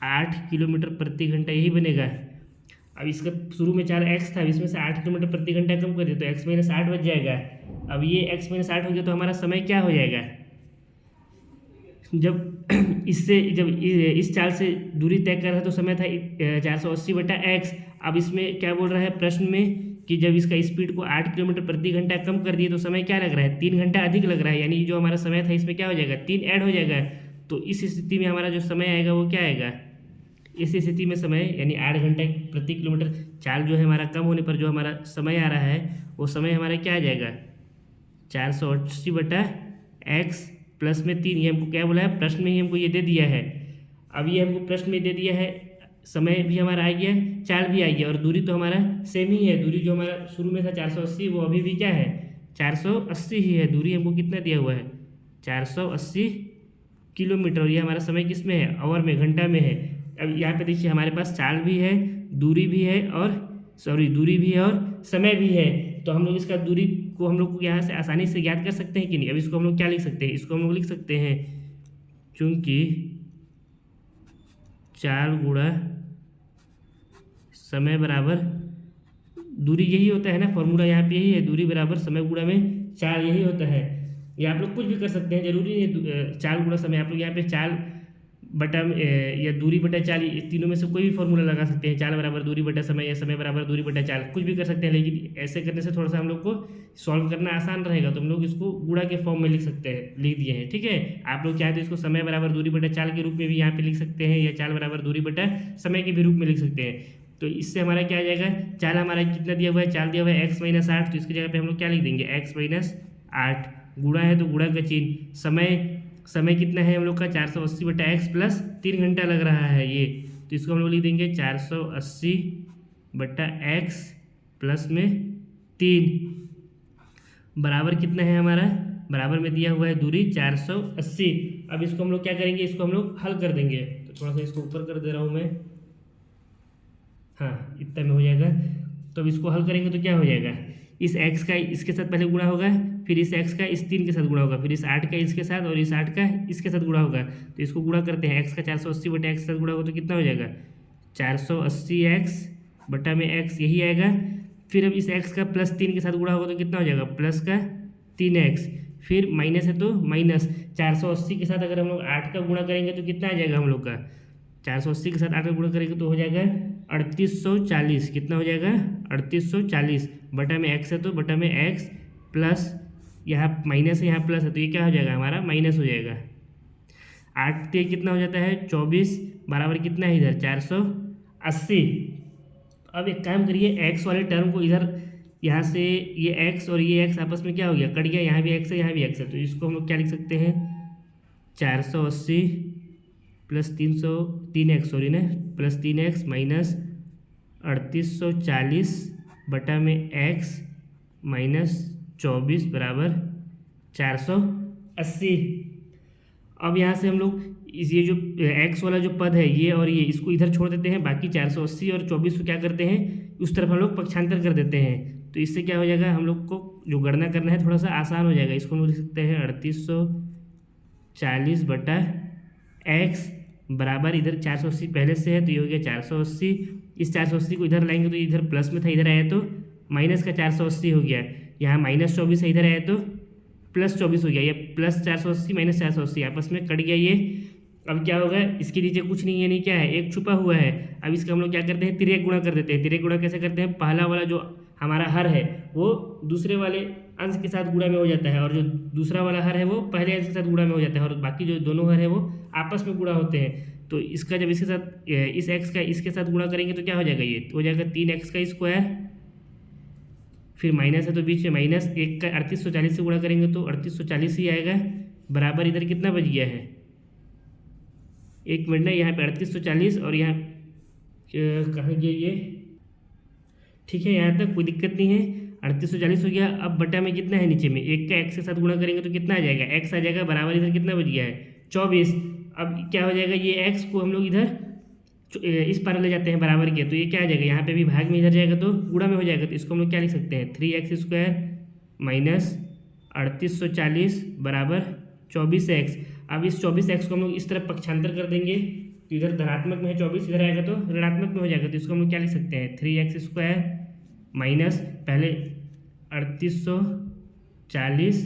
8 किलोमीटर प्रति घंटा यही बनेगा। अब इसका शुरू में चाल x था, अब इसमें से 8 किलोमीटर प्रति घंटा कम कर दिया तो x माइनस 8 बच जाएगा। अब ये x माइनस 8 हो गया तो हमारा समय क्या हो जाएगा, जब इस चाल से दूरी तय कर रहा है तो समय था 480 बटा x। अब इसमें क्या बोल रहा है प्रश्न में कि जब इसका स्पीड को 8 किलोमीटर प्रति घंटा कम कर दिए तो समय क्या लग रहा है, 3 घंटा अधिक लग रहा है, यानी जो हमारा समय था इसमें क्या हो जाएगा, 3 ऐड हो जाएगा। तो इस स्थिति में हमारा जो समय आएगा वो क्या आएगा, इस स्थिति में समय यानी 8 घंटे प्रति किलोमीटर चाल जो है हमारा कम होने पर जो हमारा समय आ रहा है वो समय हमारा क्या आ जाएगा, 480 बटा x प्लस में 3। ये हमको क्या बोला है प्रश्न में ही हमको ये दे दिया है। अब ये हमको प्रश्न में दे दिया है, समय भी हमारा आ गया, चाल भी आ गया, और दूरी तो हमारा सेम ही है। दूरी जो हमारा शुरू में था 480 वो अभी भी क्या है 480 ही है। दूरी हमको कितना दिया हुआ है 480 किलोमीटर, और ये हमारा समय किस में है, आवर में, घंटा में है। अब यहाँ पे देखिए हमारे पास चाल भी है, दूरी भी है, दूरी भी है और समय भी है। तो हम लोग इसका दूरी को हम लोग यहाँ से आसानी से ज्ञात कर सकते हैं कि नहीं। अब इसको हम लोग क्या लिख सकते हैं, इसको हम लोग लिख सकते हैं चूंकि चाल गुणा समय बराबर दूरी, यही होता है ना फॉर्मूला यहाँ पे, यही है दूरी बराबर समय गुणा में चाल, यही होता है। या आप लोग कुछ भी कर सकते हैं, जरूरी नहीं है चाल गुणा समय। आप लोग यहाँ पे चाल बटा या दूरी बटा चाल, तीनों में से कोई भी फॉर्मूला लगा सकते हैं, चाल बराबर दूरी बटा समय या समय बराबर दूरी बटा चाल, कुछ भी कर सकते हैं। लेकिन ऐसे करने से थोड़ा सा हम लोग को सॉल्व करना आसान रहेगा, तो हम लोग इसको गुणा के फॉर्म में लिख सकते हैं, लिख दिए हैं, ठीक है। आप लोग चाहे तो इसको समय बराबर दूरी बटा चाल के रूप में भी यहाँ पे लिख सकते हैं, या चाल बराबर दूरी बटा समय के भी रूप में लिख सकते हैं। तो इससे हमारा क्या आ जाएगा, चाल हमारा कितना दिया हुआ है, चाल दिया हुआ है x माइनस 8, तो इसकी जगह पे हम लोग क्या लिख देंगे x माइनस 8, गुणा है तो गुणा का चिन्ह, समय कितना है हम लोग का 480 बटा x प्लस 3 घंटा लग रहा है ये, तो इसको हम लोग लिख देंगे 480 बटा x प्लस में 3 बराबर कितना है हमारा, बराबर में दिया हुआ है दूरी 480। अब इसको हम लोग क्या करेंगे, इसको हम लोग हल कर देंगे। तो थोड़ा सा इसको ऊपर कर दे रहा हूँ मैं, हाँ इतना में हो जाएगा। तो अब इसको हल करेंगे तो क्या हो जाएगा, इस x का इसके साथ पहले गुणा होगा, फिर इस x का इस 3 के साथ गुणा होगा, फिर इस 8 का इसके साथ और इस 8 का इसके साथ गुणा होगा। तो इसको गुणा करते हैं, x का 480 बटा x के साथ गुणा होगा तो कितना हो जाएगा 480x बटा में x, यही आएगा। फिर अब इस x का प्लस 3 के साथ गुणा होगा तो कितना हो जाएगा प्लस का 3x, फिर माइनस है तो माइनस 480 के साथ अगर हम लोग 8 का गुणा करेंगे तो कितना आ जाएगा हम लोग का, 480 के साथ 8 का गुणा करेंगे तो हो जाएगा 3840। कितना हो जाएगा 3840 बटा में x है तो बटा में x प्लस यहाँ माइनस है, यहाँ प्लस है, तो ये क्या हो जाएगा हमारा माइनस हो जाएगा। 8 से कितना हो जाता है 24 बराबर कितना है इधर 480। अब एक काम करिए, x वाले टर्म को इधर यहाँ से ये x और ये x आपस में क्या हो गया, कट गया, यहाँ भी x है यहाँ भी x है, तो इसको हम लोग क्या लिख सकते हैं 480 प्लस 3x सॉरी ना प्लस 3x माइनस 3840 बटा में x माइनस 24 बराबर 480। अब यहाँ से हम लोग ये जो x वाला जो पद है ये और ये इसको इधर छोड़ देते हैं, बाकी 480 और 24 को क्या करते हैं उस तरफ हम लोग पक्षांतर कर देते हैं। तो इससे क्या हो जाएगा, हम लोग को जो गणना करना है थोड़ा सा आसान हो जाएगा। इसको हम लोग लिख सकते हैं 3840/x बराबर, इधर 480 पहले से है तो ये हो गया 480। इस 480 को इधर लाएंगे तो इधर प्लस में था, इधर आया तो माइनस का 480 हो गया। यहाँ -24 है, इधर आया तो +24 हो गया। ये +480 -480 आपस में कट गया ये। अब क्या होगा, इसके नीचे कुछ नहीं है, नहीं क्या है, एक छुपा हुआ है। अब इसका हम लोग क्या करते हैं, तिर्यक गुणा कर देते हैं। तिर्यक गुणा कैसे करते हैं, पहला वाला जो हमारा हर है वो दूसरे वाले अंश के साथ गुणा में हो जाता है, और जो दूसरा वाला हर है वो पहले अंश के साथ गुणा में हो जाता है, और बाकी जो दोनों हर है वो आपस में गुणा होते हैं। तो इसका जब इसके साथ इस एक्स का इसके साथ गुणा करेंगे तो क्या हो जाएगा, ये हो जाएगा 3x का स्क्वायर, फिर माइनस है तो बीच में -1 का 3840 से गुणा करेंगे तो 3840 ही आएगा, बराबर इधर कितना बच गया है, 1 मिनट ना, यहाँ पे 3840 और यहाँ कहाँ गया ये, ठीक है, यहाँ तक कोई दिक्कत नहीं है। 3840 हो गया। अब बटा में कितना है, नीचे में 1 का x के साथ गुणा करेंगे तो कितना आ जाएगा, x आ जाएगा, बराबर इधर कितना बच गया है 24। अब क्या हो जाएगा, ये x को हम लोग इधर इस पार ले जाते हैं बराबर के, तो ये क्या आ जाएगा, यहाँ पे भी भाग में इधर जाएगा तो गुणा में हो जाएगा। तो इसको हम लोग क्या लिख सकते हैं, 3x² - 3840 बराबर 24x। अब इस 24x को हम लोग इस तरफ पक्षांतर कर देंगे तो इधर धनात्मक में है 24, इधर आएगा तो ऋणात्मक में हो जाएगा। तो इसको हम लोग क्या लिख सकते हैं, 3x² माइनस पहले 3840,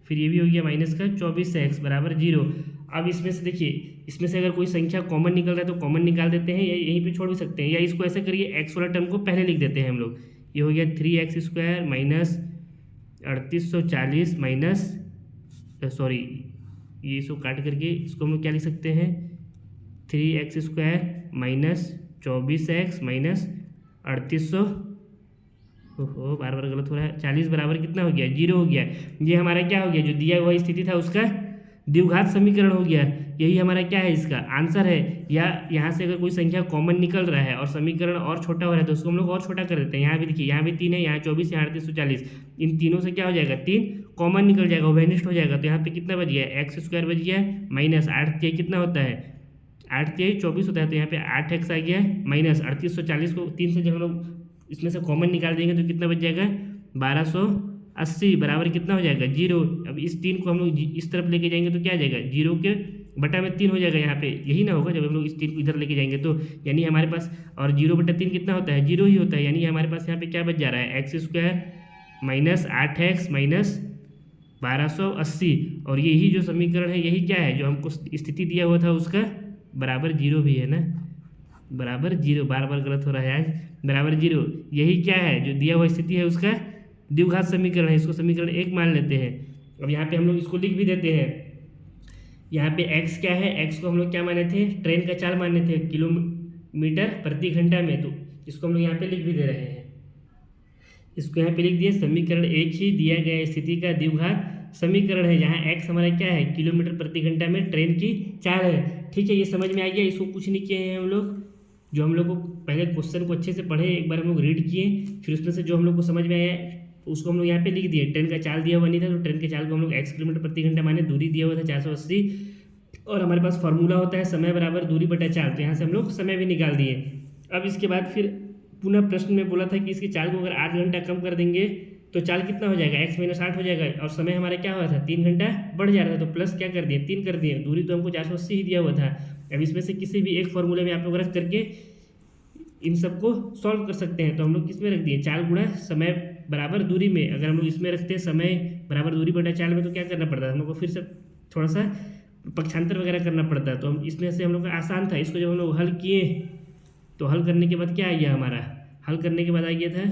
फिर ये भी हो गया माइनस का 24x बराबर 0। अब इसमें से देखिए, इसमें से अगर कोई संख्या कॉमन निकल रहा है तो कॉमन निकाल देते हैं, या यहीं पे छोड़ भी सकते हैं, या इसको ऐसे करिए, x वाला टर्म को पहले लिख देते हैं हम लोग। ये हो गया 3x² माइनस 3840 माइनस, सॉरी ये इसको काट करके इसको हम लोग क्या लिख सकते हैं, 3x² माइनस 24x माइनस 3800, ओहो बार बार गलत हो रहा है, 40 बराबर कितना हो गया, 0 हो गया। ये हमारा क्या हो गया, जो दिया हुआ स्थिति था उसका द्विघात समीकरण हो गया। यही हमारा क्या है, इसका आंसर है। या यहाँ से अगर कोई संख्या कॉमन निकल रहा है और समीकरण और छोटा हो रहा है तो उसको हम लोग और छोटा कर देते हैं। यहाँ भी देखिए, यहाँ भी 3 है, यहाँ 24, यहाँ 3840, इन तीनों से क्या हो जाएगा, 3 कॉमन निकल जाएगा, ओवेनिस्ट हो जाएगा। तो यहाँ पे कितना बच गया, x² बच गया, माइनस 8 कितना होता है, 8 24 होता है, तो यहाँ पे 8x आ गया, माइनस 3840 को 3 से जब हम लोग इसमें से कॉमन निकाल देंगे तो कितना बच जाएगा, 1280 बराबर कितना हो जाएगा, 0। अब इस 3 को हम लोग इस तरफ लेके जाएंगे तो क्या आ जाएगा, 0 के बटा में 3 हो जाएगा। यहाँ पे यही ना होगा, जब हम लोग इस 3 को इधर लेके जाएंगे तो यानी हमारे पास, और 0/3 कितना होता है, 0 ही होता है, यानी हमारे पास यहाँ पे क्या बच जा रहा है, x² माइनस 8x माइनस 1280। और यही जो समीकरण है, यही क्या है, जो हमको स्थिति दिया हुआ था उसका बराबर 0 भी है ना, बराबर 0, बार बार गलत हो रहा है आज, बराबर 0। यही क्या है, जो दिया हुआ स्थिति है उसका द्विघात समीकरण है, इसको समीकरण 1 मान लेते हैं। अब यहाँ पे हम लोग इसको लिख भी देते हैं। यहाँ पे x क्या है, x को हम लोग क्या माने थे, ट्रेन का चाल माने थे किलोमीटर प्रति घंटा में, तो इसको हम लोग यहाँ पे लिख भी दे रहे हैं। इसको यहाँ पे लिख दिए, समीकरण 1 ही दिया गया स्थिति का द्विघात समीकरण है, जहाँ x हमारा क्या है, किलोमीटर प्रति घंटा में ट्रेन की चाल है। ठीक है, ये समझ में आ गया। इसको कुछ नहीं किए हैं हम लोग, जो हम लोग को पहले क्वेश्चन को अच्छे से पढ़े, एक बार हम लोग रीड किए, फिर उसमें से जो हम लोग को समझ में आया उसको हम लोग यहाँ पे लिख दिए। ट्रेन का चाल दिया हुआ नहीं था तो ट्रेन के चाल को हम लोग x किलोमीटर प्रति घंटा माने, दूरी दिया हुआ था 480, और हमारे पास फार्मूला होता है समय बराबर दूरी बटा चाल, तो यहाँ से हम लोग समय भी निकाल दिए। अब इसके बाद फिर पुनः प्रश्न में बोला था कि इसकी चाल को अगर 8 घंटा कम कर देंगे तो चाल कितना हो जाएगा, x - 8 हो जाएगा, और समय हमारा क्या हुआ था, 3 घंटा बढ़ जा रहा था, तो प्लस क्या कर दिए, 3 कर दिए। दूरी तो हमको 480 ही दिया हुआ था। अब इसमें से किसी भी एक फॉर्मूले में आप लोग रख करके इन सबको सॉल्व कर सकते हैं। तो हम लोग किस में रख दिए, चाल गुणा समय बराबर दूरी में। अगर हम लोग इसमें रखते हैं समय बराबर दूरी बटा चाल में, तो क्या करना पड़ता है हम लोग को, फिर से थोड़ा सा पक्षांतर वगैरह करना पड़ता है। तो हम इसमें से हम लोग का आसान था, इसको जब हम लोग हल किए तो हल करने के बाद क्या आ गया हमारा, हल करने के बाद आ गया था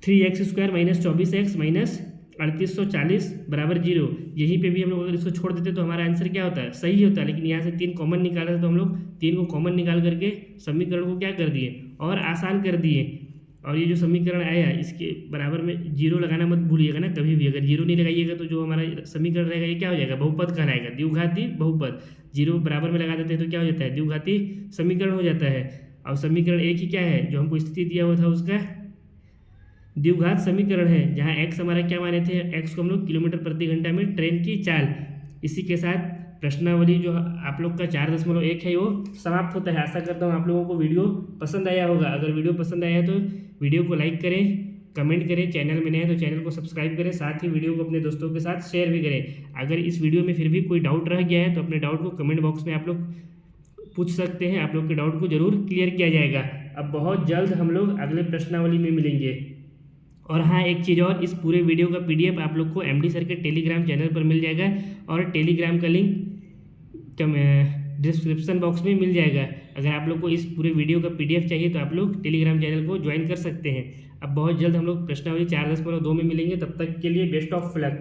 3x² माइनस 24x माइनस 3840 बराबर 0। यहीं पे भी हम लोग अगर इसको छोड़ देते तो हमारा आंसर क्या होता है, सही होता है। लेकिन यहाँ से 3 कॉमन निकाला था तो हम लोग 3 को कॉमन निकाल करके समीकरण को क्या कर दिए, और आसान कर दिए। और ये जो समीकरण आया इसके बराबर में 0 लगाना मत भूलिएगा ना कभी भी। अगर 0 नहीं लगाइएगा तो जो हमारा समीकरण रहेगा ये क्या हो जाएगा, बहुपद कहलाएगा, द्विघाती बहुपद। 0 बराबर में लगा देते हैं तो क्या हो जाता है, द्विघाती समीकरण हो जाता है। और समीकरण 1 ही क्या है, जो हमको स्थिति दिया हुआ था उसका द्विघात समीकरण है, जहाँ x हमारा क्या माने थे, x को हम लोग किलोमीटर प्रति घंटा में ट्रेन की चाल। इसी के साथ प्रश्नावली जो आप लोग का 4.1 है वो समाप्त होता है। आशा करता हूँ आप लोगों को वीडियो पसंद आया होगा। अगर वीडियो पसंद आया है तो वीडियो को लाइक करें, कमेंट करें, चैनल में नए हैं तो चैनल को सब्सक्राइब करें, साथ ही वीडियो को अपने दोस्तों के साथ शेयर भी करें। अगर इस वीडियो में फिर भी कोई डाउट रह गया है तो अपने डाउट को कमेंट बॉक्स में आप लोग पूछ सकते हैं, आप लोग के डाउट को जरूर क्लियर किया जाएगा। अब बहुत जल्द हम लोग अगले प्रश्नावली में मिलेंगे। और हाँ, एक चीज़ और, इस पूरे वीडियो का PDF आप लोग को MD सर के टेलीग्राम चैनल पर मिल जाएगा और टेलीग्राम का लिंक डिस्क्रिप्शन बॉक्स में मिल जाएगा। अगर आप लोग को इस पूरे वीडियो का PDF चाहिए तो आप लोग टेलीग्राम चैनल को ज्वाइन कर सकते हैं। अब बहुत जल्द हम लोग प्रश्नावली 4.10.2 में मिलेंगे, तब तक के लिए बेस्ट ऑफ लक।